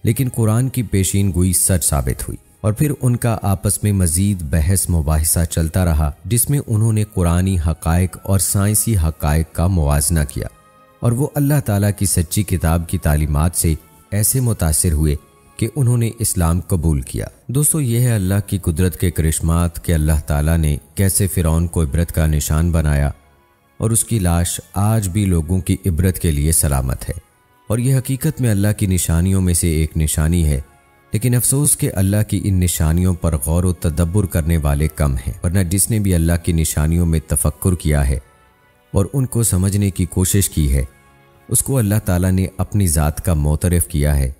لیکن قرآن کی پیشین گوئی سچ ثابت ہوئی۔ اور پھر ان کا آپس میں مزید بحث مباحثہ چلتا رہا، جس میں انہوں نے قرآنی حقائق اور سائنسی حقائق کا موازنہ کیا، اور وہ اللہ تعالیٰ کی سچی کتاب کی تعلیمات سے ایسے متاثر ہوئے کہ انہوں نے اسلام قبول کیا۔ دوستو، یہ ہے اللہ کی قدرت کے کرشمات کہ اللہ تعالیٰ نے کیسے فرعون کو عبرت کا نشان بنایا، اور اس کی لاش آج بھی لوگوں کی عبرت کے لیے سلامت ہے، اور یہ حقیقت میں اللہ کی نشانیوں میں سے ایک نشانی ہے۔ لیکن افسوس کہ اللہ کی ان نشانیوں پر غور و تدبر کرنے والے کم ہیں، ورنہ جس نے بھی اللہ کی نشانیوں میں تفکر کیا ہے اور ان کو سمجھنے کی کوشش کی ہے، اس کو اللہ تعالیٰ نے اپنی ذات کا معترف کیا ہے،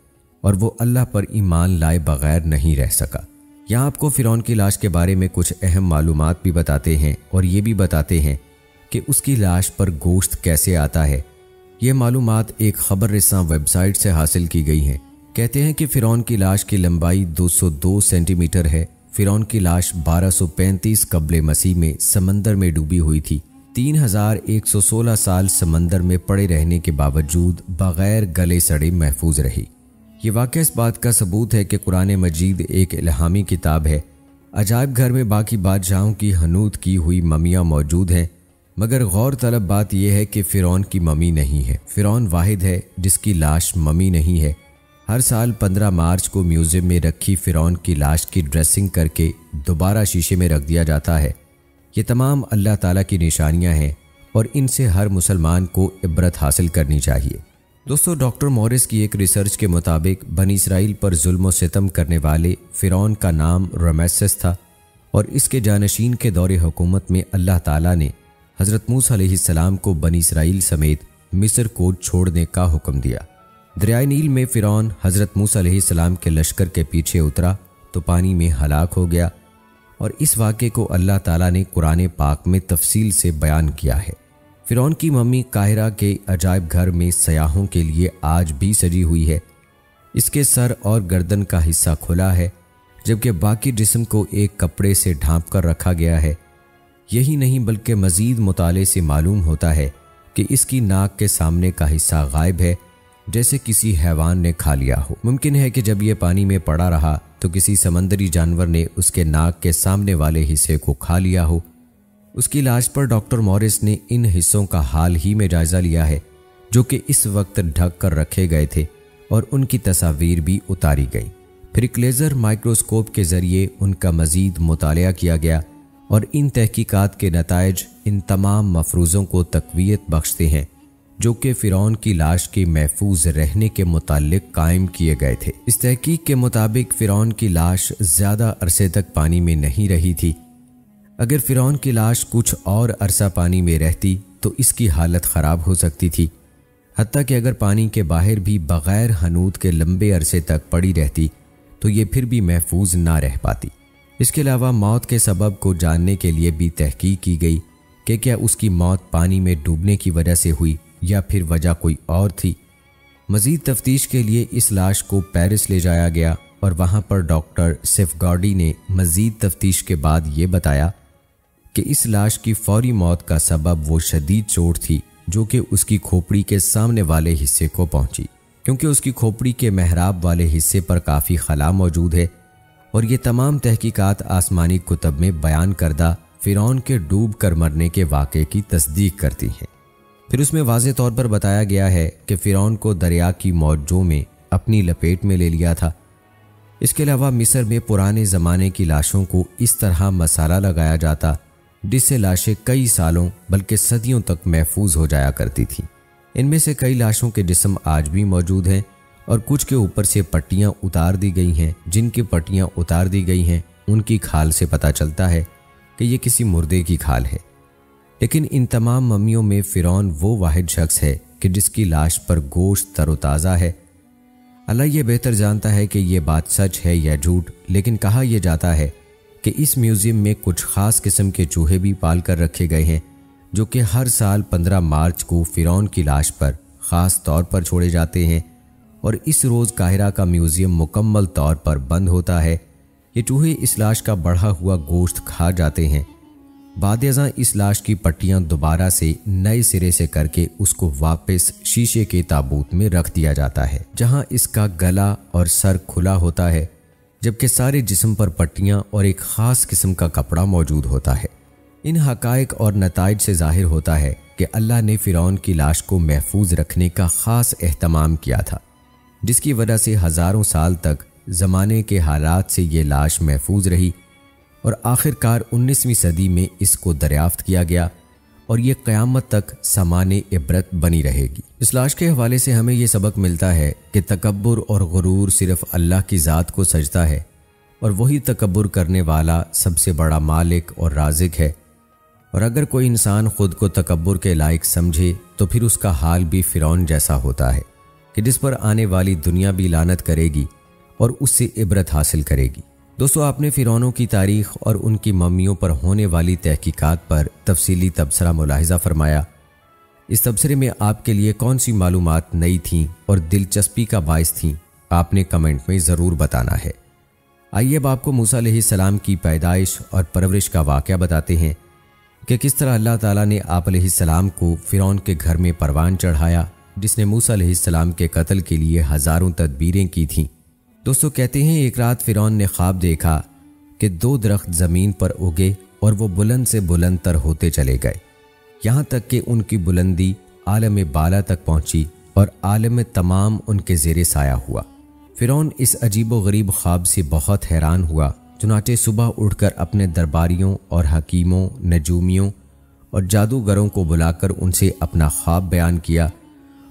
اور وہ اللہ پر ایمان لائے بغیر نہیں رہ سکا۔ یہاں آپ کو فرعون کی لاش کے بارے میں کچھ اہم معلومات بھی بتاتے ہیں، اور یہ بھی بتاتے ہیں کہ اس کی لاش پر گوشت کیسے آتا ہے، یہ معلومات ایک خبر رساں ویب سائٹ سے حاصل کی گئی ہیں۔ کہتے ہیں کہ فرعون کی لاش کی لمبائی 202 سینٹی میٹر ہے۔ فرعون کی لاش 1235 قبل مسیح میں سمندر میں ڈوبی ہوئی تھی۔ 3116 سال سمندر میں پڑے رہنے کے باوجود بغیر گلے سڑے محفوظ رہی۔ یہ واقعہ اس بات کا ثبوت ہے کہ قرآن مجید ایک الہامی کتاب ہے۔ عجائب گھر میں باقی بادشاہوں کی حنوط کی ہوئی ممیاں موجود ہیں، مگر غور طلب بات یہ ہے کہ فرعون کی ممی نہیں ہے۔ فرعون واحد ہے جس کی لاش ممی نہیں ہے۔ ہر سال 15 مارچ کو میوزیم میں رکھی فرعون کی لاش کی ڈریسنگ کر کے دوبارہ شیشے میں رکھ دیا جاتا ہے۔ یہ تمام اللہ تعالیٰ کی نشانیاں ہیں اور ان سے ہر مسلمان کو عبرت حاصل کرنی چاہیے۔ دوستو، ڈاکٹر مورس کی ایک ریسرچ کے مطابق بنی اسرائیل پر ظلم و ستم کرنے والے فرعون کا نام رمیسس تھا، اور اس کے جانشین کے دور حکومت میں اللہ تعالیٰ نے حضرت موسیٰ علیہ السلام کو بنی اسرائیل سمیت مصر کو چھوڑنے کا حکم دیا۔ دریائے نیل میں فرعون حضرت موسیٰ علیہ السلام کے لشکر کے پیچھے اترا تو پانی میں ہلاک ہو گیا، اور اس واقعے کو اللہ تعالیٰ نے قرآن پاک میں تفصیل سے بیان کیا ہے۔ فرعون کی ممی قاہرہ کے عجائب گھر میں سیاحوں کے لیے آج بھی سجی ہوئی ہے۔ اس کے سر اور گردن کا حصہ کھلا ہے، جبکہ باقی جسم کو ایک کپڑے سے ڈھانپ کر رکھا گیا ہے۔ یہی نہیں بلکہ مزید مطالعے سے معلوم ہوتا ہے کہ اس کی ناک کے سامنے کا حصہ غائب ہے، جیسے کسی حیوان نے کھا لیا ہو۔ ممکن ہے کہ جب یہ پانی میں پڑا رہا تو کسی سمندری جانور نے اس کے ناک کے سامنے والے حصے کو کھا لیا ہو۔ اس کی لاش پر ڈاکٹر مورس نے ان حصوں کا حال ہی میں جائزہ لیا ہے جو کہ اس وقت ڈھک کر رکھے گئے تھے، اور ان کی تصاویر بھی اتاری گئی۔ پھر ایک لیزر مائکروسکوپ کے ذریعے ان کا مزید مطالعہ کیا گیا، اور ان تحقیقات کے نتائج ان تمام مفروضوں کو تقویت بخشتے ہیں جو کہ فرعون کی لاش کے محفوظ رہنے کے متعلق قائم کیے گئے تھے۔ اس تحقیق کے مطابق فرعون کی لاش زیادہ عرصے تک پانی میں نہیں رہی تھی۔ اگر فرعون کی لاش کچھ اور عرصہ پانی میں رہتی تو اس کی حالت خراب ہو سکتی تھی، حتیٰ کہ اگر پانی کے باہر بھی بغیر حنوط کے لمبے عرصے تک پڑی رہتی تو یہ پھر بھی محفوظ نہ رہ پاتی۔ اس کے علاوہ موت کے سبب کو جاننے کے لیے بھی تحقیق کی گئی کہ کیا اس کی موت پانی میں ڈوبنے کی وجہ سے ہوئی یا پھر وجہ کوئی اور تھی۔ مزید تفتیش کے لیے اس لاش کو پیرس لے جایا گیا، اور وہاں پر ڈاکٹر سیفگارڈی نے مزید تفتیش کے بعد یہ بتایا کہ اس لاش کی فوری موت کا سبب وہ شدید چوٹ تھی جو کہ اس کی کھوپڑی کے سامنے والے حصے کو پہنچی، کیونکہ اس کی کھوپڑی کے محراب والے حصے پر کافی خلا موجود ہے، اور یہ تمام تحقیقات آسمانی کتب میں بیان کردہ فرعون کے ڈوب کر مرنے کے واقعے کی تصدیق کرتی ہیں۔ پھر اس میں واضح طور پر بتایا گیا ہے کہ فرعون کو دریا کی موجوں میں اپنی لپیٹ میں لے لیا تھا۔ اس کے علاوہ مصر میں پرانے زمانے کی لاشوں کو اس طرح مسالہ لگایا جاتا جس سے لاشیں کئی سالوں بلکہ صدیوں تک محفوظ ہو جایا کرتی تھیں۔ ان میں سے کئی لاشوں کے جسم آج بھی موجود ہیں، اور کچھ کے اوپر سے پٹیاں اتار دی گئی ہیں۔ جن کی پٹیاں اتار دی گئی ہیں ان کی کھال سے پتہ چلتا ہے کہ یہ کسی مردے کی کھال ہے، لیکن ان تمام ممیوں میں فرعون وہ واحد شخص ہے کہ جس کی لاش پر گوشت تر و تازہ ہے۔ اللہ یہ بہتر جانتا ہے کہ یہ بات سچ ہے یا جھوٹ، لیکن کہا یہ جاتا ہے کہ اس میوزیم میں کچھ خاص قسم کے چوہے بھی پال کر رکھے گئے ہیں جو کہ ہر سال 15 مارچ کو فرعون کی لاش پر خاص طور پر چھوڑے جاتے ہیں، اور اس روز قاہرہ کا میوزیم مکمل طور پر بند ہوتا ہے۔ یہ چوہے اس لاش کا بڑھا ہوا گوشت کھا جاتے ہیں۔ بعد ازاں اس لاش کی پٹیاں دوبارہ سے نئے سرے سے کر کے اس کو واپس شیشے کے تابوت میں رکھ دیا جاتا ہے، جہاں اس کا گلا اور سر کھلا ہوتا ہے، جبکہ سارے جسم پر پٹیاں اور ایک خاص قسم کا کپڑا موجود ہوتا ہے۔ ان حقائق اور نتائج سے ظاہر ہوتا ہے کہ اللہ نے فرعون کی لاش کو محفوظ رکھنے کا خاص اہتمام کیا تھا، جس کی وجہ سے ہزاروں سال تک زمانے کے حالات سے یہ لاش محفوظ رہی، اور آخر کار 19ویں صدی میں اس کو دریافت کیا گیا، اور یہ قیامت تک سامان عبرت بنی رہے گی۔ اس لاش کے حوالے سے ہمیں یہ سبق ملتا ہے کہ تکبر اور غرور صرف اللہ کی ذات کو سجدہ ہے، اور وہی تکبر کرنے والا سب سے بڑا مالک اور رازق ہے۔ اور اگر کوئی انسان خود کو تکبر کے لائق سمجھے تو پھر اس کا حال بھی فرعون جیسا ہوتا ہے کہ جس پر آنے والی دنیا بھی لعنت کرے گی اور اس سے عبرت حاصل کرے گی۔ دوستو، آپ نے فرعونوں کی تاریخ اور ان کی ممیوں پر ہونے والی تحقیقات پر تفصیلی تبصرہ ملاحظہ فرمایا۔ اس تبصرے میں آپ کے لیے کون سی معلومات نئی تھیں اور دلچسپی کا باعث تھیں، آپ نے کمنٹ میں ضرور بتانا ہے۔ آئیے اب آپ کو موسیٰ علیہ السلام کی پیدائش اور پرورش کا واقعہ بتاتے ہیں کہ کس طرح اللہ تعالیٰ نے آپ علیہ السلام کو فرعون کے گھر میں پروان چڑھایا، جس نے موسیٰ علیہ السلام کے قتل کے لیے ہزاروں تدبیریں کی تھیں۔ دوستو کہتے ہیں ایک رات فرعون نے خواب دیکھا کہ 2 درخت زمین پر اگے اور وہ بلند سے بلند تر ہوتے چلے گئے، یہاں تک کہ ان کی بلندی عالم بالا تک پہنچی اور عالم تمام ان کے زیر سایہ ہوا۔ فرعون اس عجیب و غریب خواب سے بہت حیران ہوا، چنانچہ صبح اٹھ کر اپنے درباریوں اور حکیموں، نجومیوں اور جادوگروں کو بلا کر ان سے اپنا خواب بیان کیا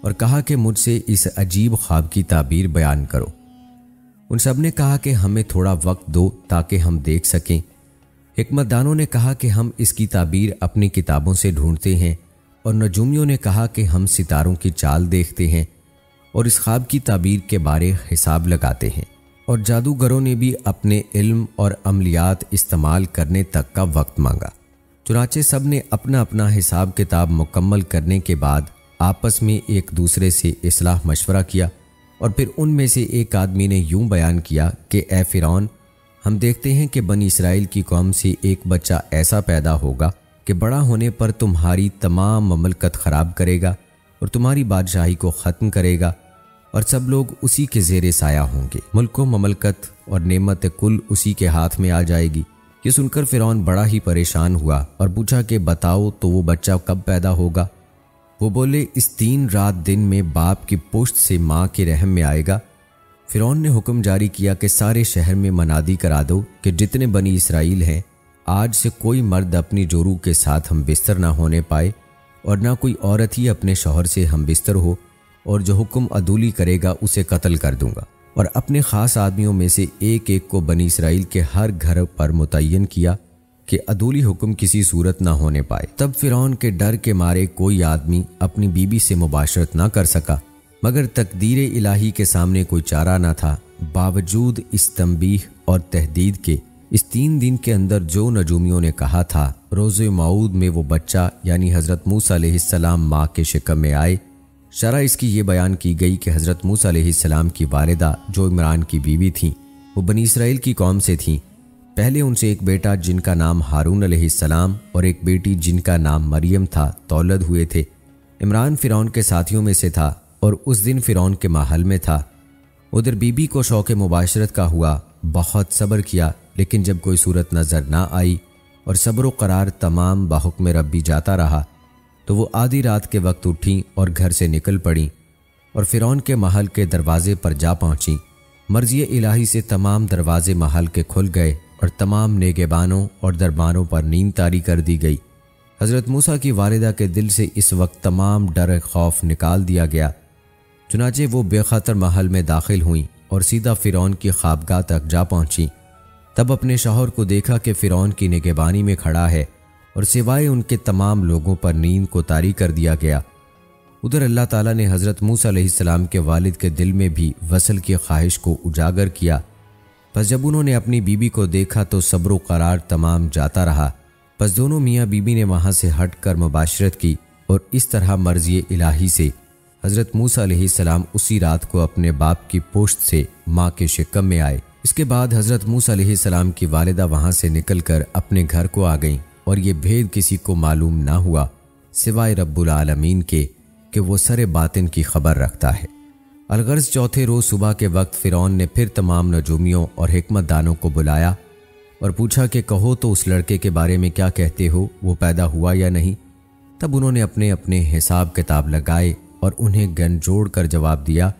اور کہا کہ مجھ سے اس عجیب خواب کی تعبیر بیان کرو۔ ان سب نے کہا کہ ہمیں تھوڑا وقت دو تاکہ ہم دیکھ سکیں۔ حکمت دانوں نے کہا کہ ہم اس کی تعبیر اپنی کتابوں سے ڈھونڈتے ہیں، اور نجومیوں نے کہا کہ ہم ستاروں کی چال دیکھتے ہیں اور اس خواب کی تعبیر کے بارے حساب لگاتے ہیں، اور جادوگروں نے بھی اپنے علم اور عملیات استعمال کرنے تک کا وقت مانگا۔ چنانچہ سب نے اپنا اپنا حساب کتاب مکمل کرنے کے بعد آپس میں ایک دوسرے سے اصلاح مشورہ کیا، اور پھر ان میں سے ایک آدمی نے یوں بیان کیا کہ اے فرعون، ہم دیکھتے ہیں کہ بنی اسرائیل کی قوم سے ایک بچہ ایسا پیدا ہوگا کہ بڑا ہونے پر تمہاری تمام مملکت خراب کرے گا اور تمہاری بادشاہی کو ختم کرے گا، اور سب لوگ اسی کے زیر سایہ ہوں گے، ملک و مملکت اور نعمت کل اسی کے ہاتھ میں آ جائے گی۔ یہ سن کر فرعون بڑا ہی پریشان ہوا اور پوچھا کہ بتاؤ تو وہ بچہ کب پیدا ہوگا؟ وہ بولے اس 3 رات دن میں باپ کی پشت سے ماں کے رحم میں آئے گا۔ فرعون نے حکم جاری کیا کہ سارے شہر میں منادی کرا دو کہ جتنے بنی اسرائیل ہیں، آج سے کوئی مرد اپنی جورو کے ساتھ ہم بستر نہ ہونے پائے، اور نہ کوئی عورت ہی اپنے شوہر سے ہم بستر ہو، اور جو حکم عدولی کرے گا اسے قتل کر دوں گا۔ اور اپنے خاص آدمیوں میں سے ایک ایک کو بنی اسرائیل کے ہر گھر پر متعین کیا کہ عدولی حکم کسی صورت نہ ہونے پائے۔ تب فرعون کے ڈر کے مارے کوئی آدمی اپنی بیوی سے مباشرت نہ کر سکا، مگر تقدیر الہی کے سامنے کوئی چارہ نہ تھا۔ باوجود اس تنبیہ اور تحدید کے، اس 3 دن کے اندر جو نجومیوں نے کہا تھا، روز موعود میں وہ بچہ یعنی حضرت موسیٰ علیہ السلام ماں کے شکم میں آئے۔ شرح اس کی یہ بیان کی گئی کہ حضرت موسیٰ علیہ السلام کی والدہ جو عمران کی بیوی تھیں، وہ بنی اسرائیل کی قوم سے تھیں۔ پہلے ان سے ایک بیٹا جن کا نام ہارون علیہ السلام اور ایک بیٹی جن کا نام مریم تھا تولد ہوئے تھے۔ عمران فرعون کے ساتھیوں میں سے تھا اور اس دن فرعون کے محل میں تھا۔ ادھر بی بی کو شوق مباشرت کا ہوا، بہت صبر کیا، لیکن جب کوئی صورت نظر نہ آئی اور صبر و قرار تمام بحکم ربی جاتا رہا، تو وہ آدھی رات کے وقت اٹھیں اور گھر سے نکل پڑیں اور فرعون کے محل کے دروازے پر جا پہنچیں۔ مرضی الہی سے تمام دروازے محل کے کھل گئے اور تمام نگہبانوں اور درباروں پر نیند طاری کر دی گئی۔ حضرت موسیٰ کی والدہ کے دل سے اس وقت تمام ڈر خوف نکال دیا گیا، چنانچہ وہ بے خطر محل میں داخل ہوئیں اور سیدھا فرعون کی خوابگاہ تک جا پہنچیں۔ تب اپنے شوہر کو دیکھا کہ فرعون کی نگہبانی میں کھڑا ہے اور سوائے ان کے تمام لوگوں پر نیند کو طاری کر دیا گیا۔ ادھر اللہ تعالیٰ نے حضرت موسیٰ علیہ السلام کے والد کے دل میں بھی وصل کی خواہش کو اجاگر کیا۔ پس جب انہوں نے اپنی بیوی کو دیکھا تو صبر و قرار تمام جاتا رہا۔ پس دونوں میاں بیوی نے وہاں سے ہٹ کر مباشرت کی، اور اس طرح مرضی الہی سے حضرت موسیٰ علیہ السلام اسی رات کو اپنے باپ کی پشت سے ماں کے شکم میں آئے۔ اس کے بعد حضرت موسیٰ علیہ السلام کی والدہ وہاں سے نکل کر اپنے گھر کو آ گئیں، اور یہ بھید کسی کو معلوم نہ ہوا سوائے رب العالمین کے کہ وہ سر باطن کی خبر رکھتا ہے۔ الغرض چوتھے روز صبح کے وقت فرعون نے پھر تمام نجومیوں اور حکمت دانوں کو بلایا اور پوچھا کہ کہو تو اس لڑکے کے بارے میں کیا کہتے ہو، وہ پیدا ہوا یا نہیں؟ تب انہوں نے اپنے اپنے حساب کتاب لگائے اور انہیں گن جوڑ کر جواب دیا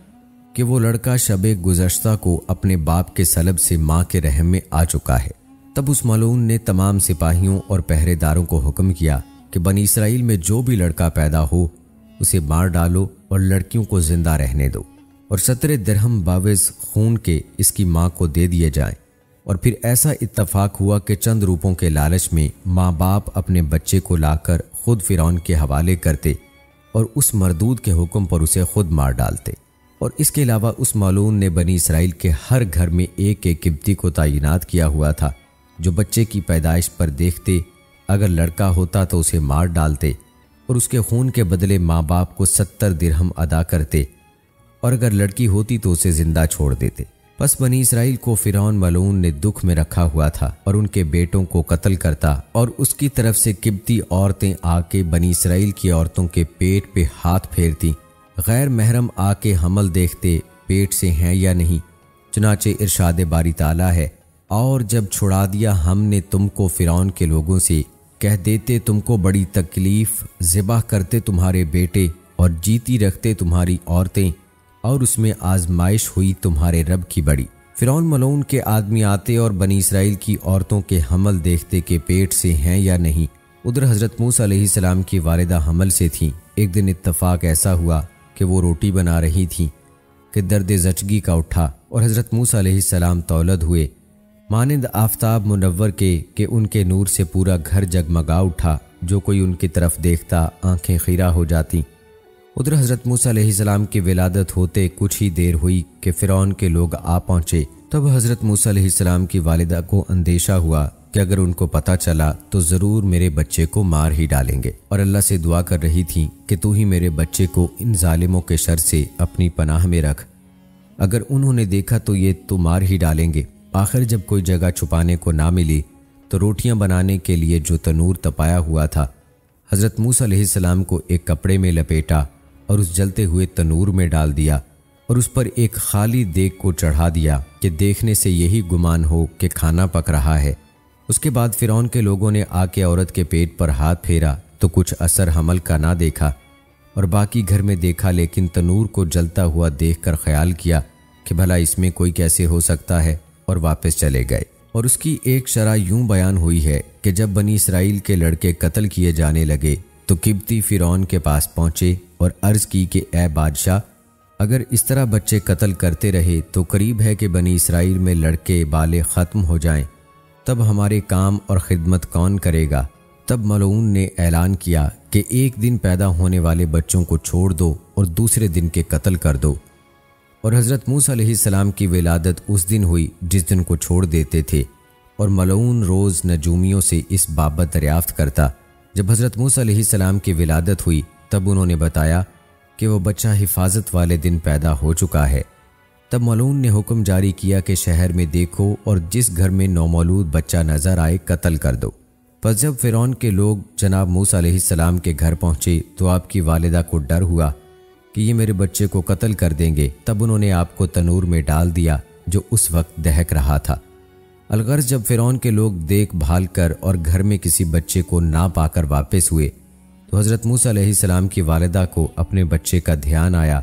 کہ وہ لڑکا شب گزشتہ کو اپنے باپ کے سلب سے ماں کے رحم میں آ چکا ہے۔ تب اس ملعون نے تمام سپاہیوں اور پہرے داروں کو حکم کیا کہ بنی اسرائیل میں جو بھی لڑکا پیدا ہو اسے مار ڈالو اور لڑکیوں کو زندہ رہنے دو، اور 17 درہم باوز خون کے اس کی ماں کو دے دیے جائیں۔ اور پھر ایسا اتفاق ہوا کہ چند روپوں کے لالچ میں ماں باپ اپنے بچے کو لا کر خود فرعون کے حوالے کرتے اور اس مردود کے حکم پر اسے خود مار ڈالتے۔ اور اس کے علاوہ اس ملعون نے بنی اسرائیل کے ہر گھر میں ایک ایک قبطی کو تعینات کیا ہوا تھا، جو بچے کی پیدائش پر دیکھتے، اگر لڑکا ہوتا تو اسے مار ڈالتے، اور اس کے خون کے بدلے ماں باپ کو 70 درہم ادا کرتے، اور اگر لڑکی ہوتی تو اسے زندہ چھوڑ دیتے۔ پس بنی اسرائیل کو فرعون ملعون نے دکھ میں رکھا ہوا تھا اور ان کے بیٹوں کو قتل کرتا، اور اس کی طرف سے قبطی عورتیں آ کے بنی اسرائیل کی عورتوں کے پیٹ پہ ہاتھ پھیرتی، غیر محرم آ کے حمل دیکھتے پیٹ سے ہیں یا نہیں۔ چنانچہ ارشاد باری تعالیٰ ہے، اور جب چھڑا دیا ہم نے تم کو فرعون کے لوگوں سے، کہہ دیتے تم کو بڑی تکلیف، ذبح کرتے تمہارے بیٹے اور جیتی رکھتے تمہاری عورتیں، اور اس میں آزمائش ہوئی تمہارے رب کی بڑی۔ فرعون ملعون کے آدمی آتے اور بنی اسرائیل کی عورتوں کے حمل دیکھتے کہ پیٹ سے ہیں یا نہیں۔ ادھر حضرت موسیٰ علیہ السلام کی والدہ حمل سے تھیں۔ ایک دن اتفاق ایسا ہوا کہ وہ روٹی بنا رہی تھیں کہ درد زچگی کا اٹھا اور حضرت موسیٰ علیہ السلام تولد ہوئے، مانند آفتاب منور کے کہ ان کے نور سے پورا گھر جگمگا اٹھا، جو کوئی ان کی طرف دیکھتا آنکھیں خیرہ ہو جاتی۔ ادھر حضرت موسیٰ علیہ السلام کی ولادت ہوتے کچھ ہی دیر ہوئی کہ فرعون کے لوگ آ پہنچے۔ تب حضرت موسیٰ علیہ السلام کی والدہ کو اندیشہ ہوا کہ اگر ان کو پتہ چلا تو ضرور میرے بچے کو مار ہی ڈالیں گے، اور اللہ سے دعا کر رہی تھیں کہ تو ہی میرے بچے کو ان ظالموں کے شر سے اپنی پناہ میں رکھ، اگر انہوں نے دیکھا تو یہ تو مار ہی ڈالیں گے۔ آخر جب کوئی جگہ چھپانے کو نہ ملی تو روٹیاں بنانے کے لیے جو تنور تپایا ہوا تھا، حضرت موسیٰ علیہ السلام کو ایک کپڑے میں لپیٹا اور اس جلتے ہوئے تنور میں ڈال دیا، اور اس پر ایک خالی دیگ کو چڑھا دیا کہ دیکھنے سے یہی گمان ہو کہ کھانا پک رہا ہے۔ اس کے بعد فرعون کے لوگوں نے آ کے عورت کے پیٹ پر ہاتھ پھیرا تو کچھ اثر حمل کا نہ دیکھا، اور باقی گھر میں دیکھا، لیکن تنور کو جلتا ہوا دیکھ کر خیال کیا کہ بھلا اس میں کوئی کیسے ہو سکتا ہے، اور واپس چلے گئے۔ اور اس کی ایک شرح یوں بیان ہوئی ہے کہ جب بنی اسرائیل کے لڑکے قتل کیے جانے لگے تو قبطی فرعون کے پاس پہنچے اور عرض کی کہ اے بادشاہ، اگر اس طرح بچے قتل کرتے رہے تو قریب ہے کہ بنی اسرائیل میں لڑکے بالغ ختم ہو جائیں، تب ہمارے کام اور خدمت کون کرے گا؟ تب ملعون نے اعلان کیا کہ ایک دن پیدا ہونے والے بچوں کو چھوڑ دو اور دوسرے دن کے قتل کر دو۔ اور حضرت موسیٰ علیہ السلام کی ولادت اس دن ہوئی جس دن کو چھوڑ دیتے تھے، اور ملعون روز نجومیوں سے اس بابت دریافت کرتا۔ جب حضرت موسیٰ علیہ السلام کی ولادت ہوئی تب انہوں نے بتایا کہ وہ بچہ حفاظت والے دن پیدا ہو چکا ہے۔ تب ملعون نے حکم جاری کیا کہ شہر میں دیکھو اور جس گھر میں نومولود بچہ نظر آئے قتل کر دو۔ پس جب فرعون کے لوگ جناب موسیٰ علیہ السلام کے گھر پہنچے تو آپ کی والدہ کو ڈر ہوا کہ یہ میرے بچے کو قتل کر دیں گے۔ تب انہوں نے آپ کو تنور میں ڈال دیا جو اس وقت دہک رہا تھا۔ الغرض جب فرعون کے لوگ دیکھ بھال کر اور گھر میں کسی بچے کو نہ پا کر واپس ہوئے تو حضرت موسیٰ علیہ السلام کی والدہ کو اپنے بچے کا دھیان آیا۔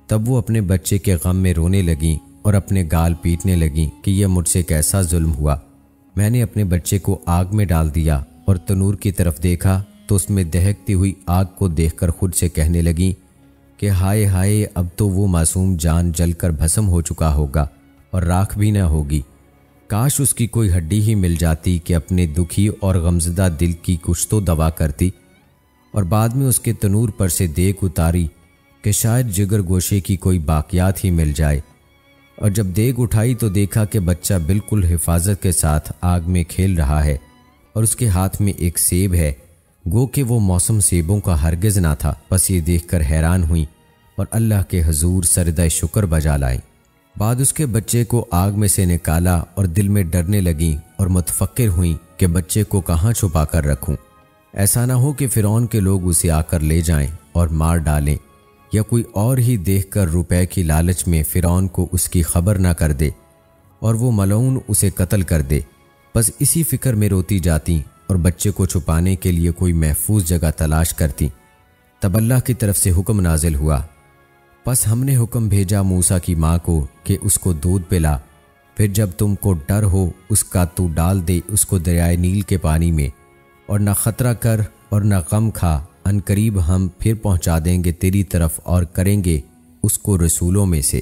تب وہ اپنے بچے کے غم میں رونے لگیں اور اپنے گال پیٹنے لگیں کہ یہ مجھ سے کیسا ظلم ہوا، میں نے اپنے بچے کو آگ میں ڈال دیا۔ اور تنور کی طرف دیکھا تو اس میں دہکتی ہوئی آگ کو دیکھ کر خود سے کہنے لگیں کہ ہائے ہائے، اب تو وہ معصوم جان جل کر بھسم ہو چکا ہوگا اور راکھ بھی نہ ہوگی۔ کاش اس کی کوئی ہڈی ہی مل جاتی کہ اپنے دکھی اور غمزدہ دل کی کچھ تو دوا کرتی۔ اور بعد میں اس کے تنور پر سے دیگ اتاری کہ شاید جگر گوشے کی کوئی باقیات ہی مل جائے۔ اور جب دیگ اٹھائی تو دیکھا کہ بچہ بالکل حفاظت کے ساتھ آگ میں کھیل رہا ہے اور اس کے ہاتھ میں ایک سیب ہے، گو کہ وہ موسم سیبوں کا ہرگز نہ تھا۔ پس یہ دیکھ کر حیران ہوئیں اور اللہ کے حضور سجدہ شکر بجا لائیں۔ بعد اس کے بچے کو آگ میں سے نکالا اور دل میں ڈرنے لگیں اور متفکر ہوئیں کہ بچے کو کہاں چھپا کر رکھوں، ایسا نہ ہو کہ فرعون کے لوگ اسے آ کر لے جائیں اور مار ڈالیں، یا کوئی اور ہی دیکھ کر روپے کی لالچ میں فرعون کو اس کی خبر نہ کر دے اور وہ ملعون اسے قتل کر دے۔ بس اسی فکر میں روتی جاتی اور بچے کو چھپانے کے لیے کوئی محفوظ جگہ تلاش کرتی۔ تب اللہ کی طرف سے حکم نازل ہوا، پس ہم نے حکم بھیجا موسیٰ کی ماں کو کہ اس کو دودھ پلا، پھر جب تم کو ڈر ہو اس کا تو ڈال دے اس کو دریائے نیل کے پانی میں، اور نہ خطرہ کر اور نہ غم کھا، ان قریب ہم پھر پہنچا دیں گے تیری طرف اور کریں گے اس کو رسولوں میں سے۔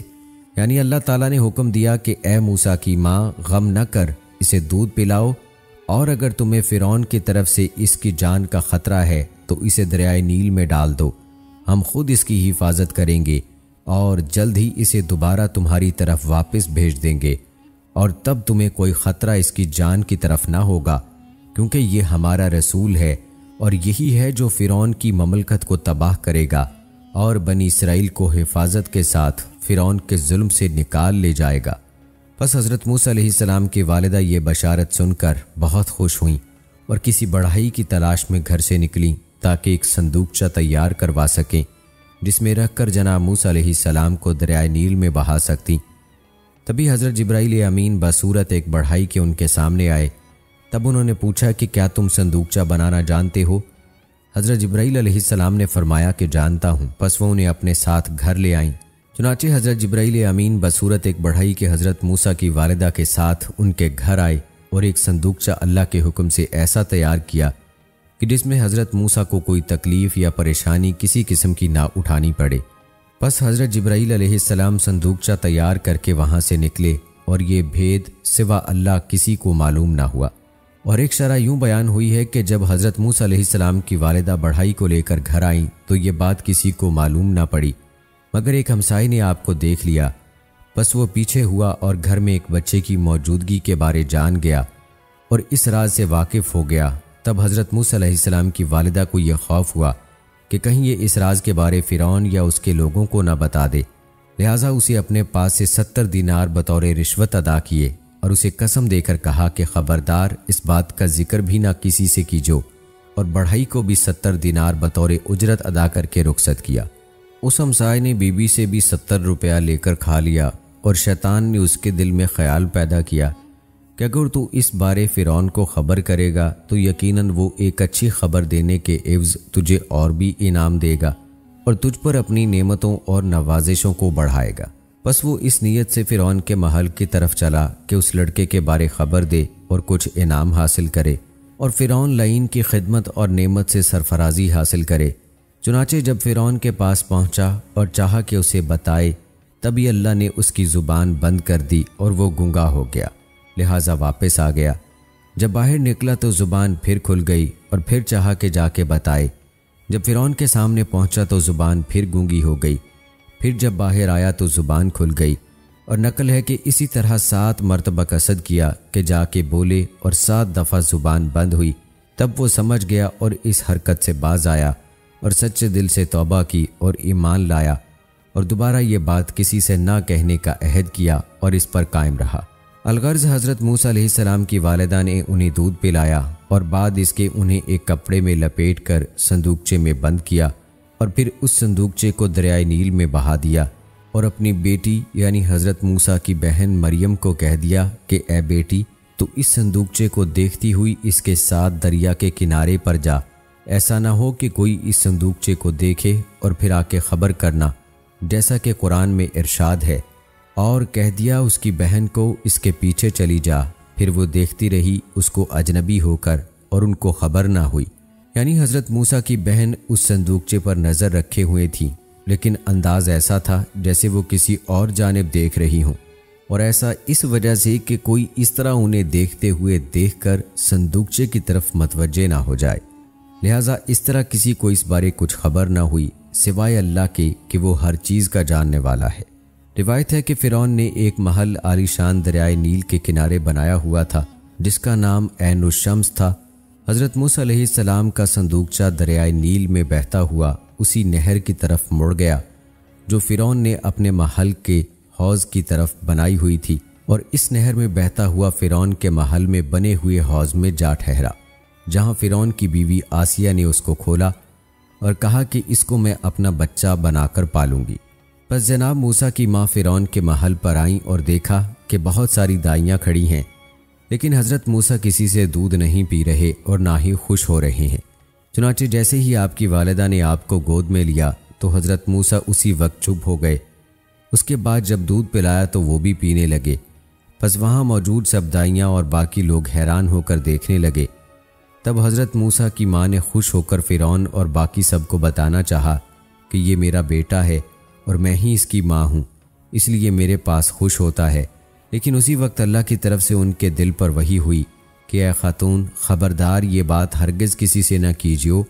یعنی اللہ تعالیٰ نے حکم دیا کہ اے موسیٰ کی ماں، غم نہ کر، اسے دودھ پلاؤ، اور اگر تمہیں فرعون کی طرف سے اس کی جان کا خطرہ ہے تو اسے دریائے نیل میں ڈال دو، ہم خود اس کی حفاظت کریں گے اور جلد ہی اسے دوبارہ تمہاری طرف واپس بھیج دیں گے، اور تب تمہیں کوئی خطرہ اس کی جان کی طرف نہ ہوگا، کیونکہ یہ ہمارا رسول ہے اور یہی ہے جو فرعون کی مملکت کو تباہ کرے گا اور بنی اسرائیل کو حفاظت کے ساتھ فرعون کے ظلم سے نکال لے جائے گا۔ پس حضرت موسیٰ علیہ السلام کی والدہ یہ بشارت سن کر بہت خوش ہوئیں اور کسی بڑھئی کی تلاش میں گھر سے نکلیں تاکہ ایک صندوقچہ تیار کروا سکیں جس میں رکھ کر جناب موسیٰ علیہ السلام کو دریائے نیل میں بہا سکتی۔ تبھی حضرت جبرائیل امین بصورت ایک بڑھئی کے ان کے سامنے آئے۔ تب انہوں نے پوچھا کہ کیا تم صندوقچہ بنانا جانتے ہو؟ حضرت جبرائیل علیہ السلام نے فرمایا کہ جانتا ہوں۔ پس وہ انہیں اپنے ساتھ گھر لے آئیں۔ چنانچہ حضرت جبرائیل امین بصورت ایک بڑھئی کے حضرت موسیٰ کی والدہ کے ساتھ ان کے گھر آئے اور ایک صندوقچہ اللہ کے حکم سے ایسا تیار کیا کہ جس میں حضرت موسیٰ کو کوئی تکلیف یا پریشانی کسی قسم کی نہ اٹھانی پڑے۔ پس حضرت جبرائیل علیہ السلام صندوقچہ تیار کر کے وہاں سے نکلے اور یہ بھید سوا اللہ کسی کو معلوم نہ ہوا۔ اور ایک شرح یوں بیان ہوئی ہے کہ جب حضرت موسیٰ علیہ السلام کی والدہ بڑھئی کو لے کر گھر آئیں تو یہ بات کسی کو معلوم نہ پڑی مگر ایک ہمسائے نے آپ کو دیکھ لیا۔ پس وہ پیچھے ہوا اور گھر میں ایک بچے کی موجودگی کے بارے جان گیا اور اس راز سے واقف ہو گیا۔ تب حضرت موسیٰ علیہ السلام کی والدہ کو یہ خوف ہوا کہ کہیں یہ اس راز کے بارے فرعون یا اس کے لوگوں کو نہ بتا دے، لہٰذا اسے اپنے پاس سے 70 دینار بطور رشوت ادا کیے اور اسے قسم دے کر کہا کہ خبردار اس بات کا ذکر بھی نہ کسی سے کیجو، اور بڑھئی کو بھی 70 دینار بطور اجرت ادا کر کے رخصت کیا۔ اس ہمسائے نے بی بی سے بھی 70 روپیہ لے کر کھا لیا اور شیطان نے اس کے دل میں خیال پیدا کیا کہ اگر تو اس بارے فرعون کو خبر کرے گا تو یقیناً وہ ایک اچھی خبر دینے کے عوض تجھے اور بھی انعام دے گا اور تجھ پر اپنی نعمتوں اور نوازشوں کو بڑھائے گا۔ پس وہ اس نیت سے فرعون کے محل کی طرف چلا کہ اس لڑکے کے بارے خبر دے اور کچھ انعام حاصل کرے اور فرعون لعین کی خدمت اور نعمت سے سرفرازی حاصل کرے۔ چنانچہ جب فرعون کے پاس پہنچا اور چاہا کہ اسے بتائے، تبھی اللہ نے اس کی زبان بند کر دی اور وہ گنگا ہو گیا، لہٰذا واپس آ گیا۔ جب باہر نکلا تو زبان پھر کھل گئی اور پھر چاہا کہ جا کے بتائے۔ جب فرعون کے سامنے پہنچا تو زبان پھر گونگی ہو گئی۔ پھر جب باہر آیا تو زبان کھل گئی، اور نقل ہے کہ اسی طرح 7 مرتبہ قصد کیا کہ جا کے بولے اور 7 دفعہ زبان بند ہوئی۔ تب وہ سمجھ گیا اور اس حرکت سے باز آیا اور سچے دل سے توبہ کی اور ایمان لایا اور دوبارہ یہ بات کسی سے نہ کہنے کا عہد کیا اور اس پر قائم رہا۔ الغرض حضرت موسیٰ علیہ السلام کی والدہ نے انہیں دودھ پلایا اور بعد اس کے انہیں ایک کپڑے میں لپیٹ کر صندوقچے میں بند کیا اور پھر اس صندوقچے کو دریائے نیل میں بہا دیا اور اپنی بیٹی یعنی حضرت موسیٰ کی بہن مریم کو کہہ دیا کہ اے بیٹی، تو اس صندوقچے کو دیکھتی ہوئی اس کے ساتھ دریا کے کنارے پر جا، ایسا نہ ہو کہ کوئی اس صندوقچے کو دیکھے اور پھر آ کے خبر کرنا، جیسا کہ قرآن میں ارشاد ہے۔ اور کہہ دیا اس کی بہن کو اس کے پیچھے چلی جا۔ پھر وہ دیکھتی رہی اس کو اجنبی ہو کر اور ان کو خبر نہ ہوئی، یعنی حضرت موسیٰ کی بہن اس صندوقچے پر نظر رکھے ہوئے تھی، لیکن انداز ایسا تھا جیسے وہ کسی اور جانب دیکھ رہی ہوں، اور ایسا اس وجہ سے کہ کوئی اس طرح انہیں دیکھتے ہوئے دیکھ کر صندوقچے کی طرف متوجہ نہ ہو جائے، لہٰذا اس طرح کسی کو اس بارے کچھ خبر نہ ہوئی سوائے اللہ کے کہ وہ ہر چیز کا جاننے والا ہے۔ روایت ہے کہ فرعون نے ایک محل عالی شان دریائے نیل کے کنارے بنایا ہوا تھا جس کا نام عین الشمس تھا۔ حضرت موسیٰ علیہ السلام کا صندوقچہ دریائے نیل میں بہتا ہوا اسی نہر کی طرف مڑ گیا جو فرعون نے اپنے محل کے حوض کی طرف بنائی ہوئی تھی، اور اس نہر میں بہتا ہوا فرعون کے محل میں بنے ہوئے حوض میں جا ٹھہرا، جہاں فرعون کی بیوی آسیہ نے اس کو کھولا اور کہا کہ اس کو میں اپنا بچہ بنا کر پالوں گی۔ پس جناب موسیٰ کی ماں فرعون کے محل پر آئیں اور دیکھا کہ بہت ساری دائیاں کھڑی ہیں، لیکن حضرت موسیٰ کسی سے دودھ نہیں پی رہے اور نہ ہی خوش ہو رہے ہیں۔ چنانچہ جیسے ہی آپ کی والدہ نے آپ کو گود میں لیا تو حضرت موسیٰ اسی وقت چپ ہو گئے۔ اس کے بعد جب دودھ پلایا تو وہ بھی پینے لگے۔ پس وہاں موجود سب دائیاں اور باقی لوگ حیران ہو کر دیکھنے لگے۔ تب حضرت موسیٰ کی ماں نے خوش ہو کر فرعون اور باقی سب کو بتانا چاہا کہ یہ میرا بیٹا ہے اور میں ہی اس کی ماں ہوں، اس لیے میرے پاس خوش ہوتا ہے۔ لیکن اسی وقت اللہ کی طرف سے ان کے دل پر وحی ہوئی کہ اے خاتون، خبردار یہ بات ہرگز کسی سے نہ کیجیو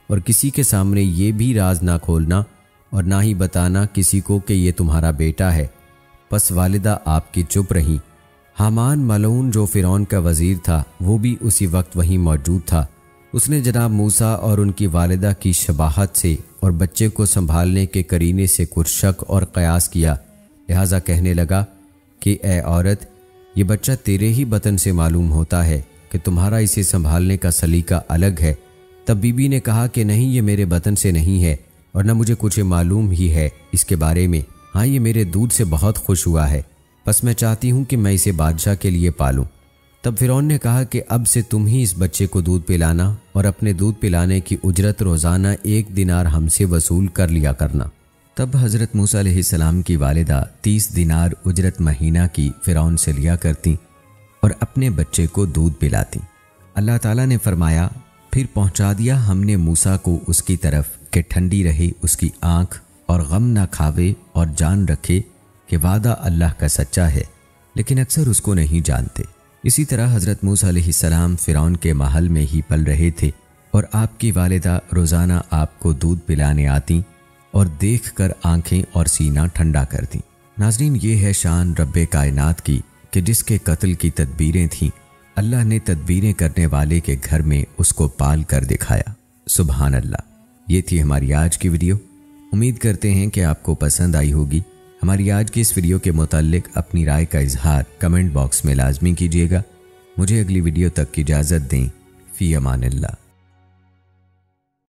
اور کسی کے سامنے یہ بھی راز نہ کھولنا اور نہ ہی بتانا کسی کو کہ یہ تمہارا بیٹا ہے۔ پس والدہ آپ کی چپ رہیں۔ حامان ملعون جو فرعون کا وزیر تھا وہ بھی اسی وقت وہیں موجود تھا۔ اس نے جناب موسیٰ اور ان کی والدہ کی شباہت سے اور بچے کو سنبھالنے کے قرینے سے کچھ شک اور قیاس کیا، لہٰذا کہنے لگا کہ اے عورت، یہ بچہ تیرے ہی بطن سے معلوم ہوتا ہے کہ تمہارا اسے سنبھالنے کا سلیقہ الگ ہے۔ تب بی بی نے کہا کہ نہیں، یہ میرے بطن سے نہیں ہے اور نہ مجھے کچھ معلوم ہی ہے اس کے بارے میں۔ ہاں، یہ میرے دودھ سے بہت خوش ہوا ہے، بس میں چاہتی ہوں کہ میں اسے بادشاہ کے لیے پالوں۔ تب فرعون نے کہا کہ اب سے تم ہی اس بچے کو دودھ پلانا اور اپنے دودھ پلانے کی اجرت روزانہ 1 دینار ہم سے وصول کر لیا کرنا۔ تب حضرت موسیٰ علیہ السلام کی والدہ 30 دینار اجرت مہینہ کی فرعون سے لیا کرتی اور اپنے بچے کو دودھ پلاتی۔ اللہ تعالیٰ نے فرمایا، پھر پہنچا دیا ہم نے موسیٰ کو اس کی طرف کہ ٹھنڈی رہے اس کی آنکھ اور غم نہ کھاوے اور جان رکھے کہ وعدہ اللہ کا سچا ہے، لیکن اکثر اس کو نہیں جانتے۔ اسی طرح حضرت موسیٰ علیہ السلام فرعون کے محل میں ہی پل رہے تھے اور آپ کی والدہ روزانہ آپ کو دودھ پلانے آتی اور دیکھ کر آنکھیں اور سینہ ٹھنڈا کرتی۔ ناظرین، یہ ہے شان رب کائنات کی کہ جس کے قتل کی تدبیریں تھیں، اللہ نے تدبیریں کرنے والے کے گھر میں اس کو پال کر دکھایا۔ سبحان اللہ۔ یہ تھی ہماری آج کی ویڈیو۔ امید کرتے ہیں کہ آپ کو پسند آئی ہوگی۔ ہماری آج کی اس ویڈیو کے متعلق اپنی رائے کا اظہار کمنٹ باکس میں لازمی کیجیے گا۔ مجھے اگلی ویڈیو تک کی اجازت دیں۔ فی امان اللہ۔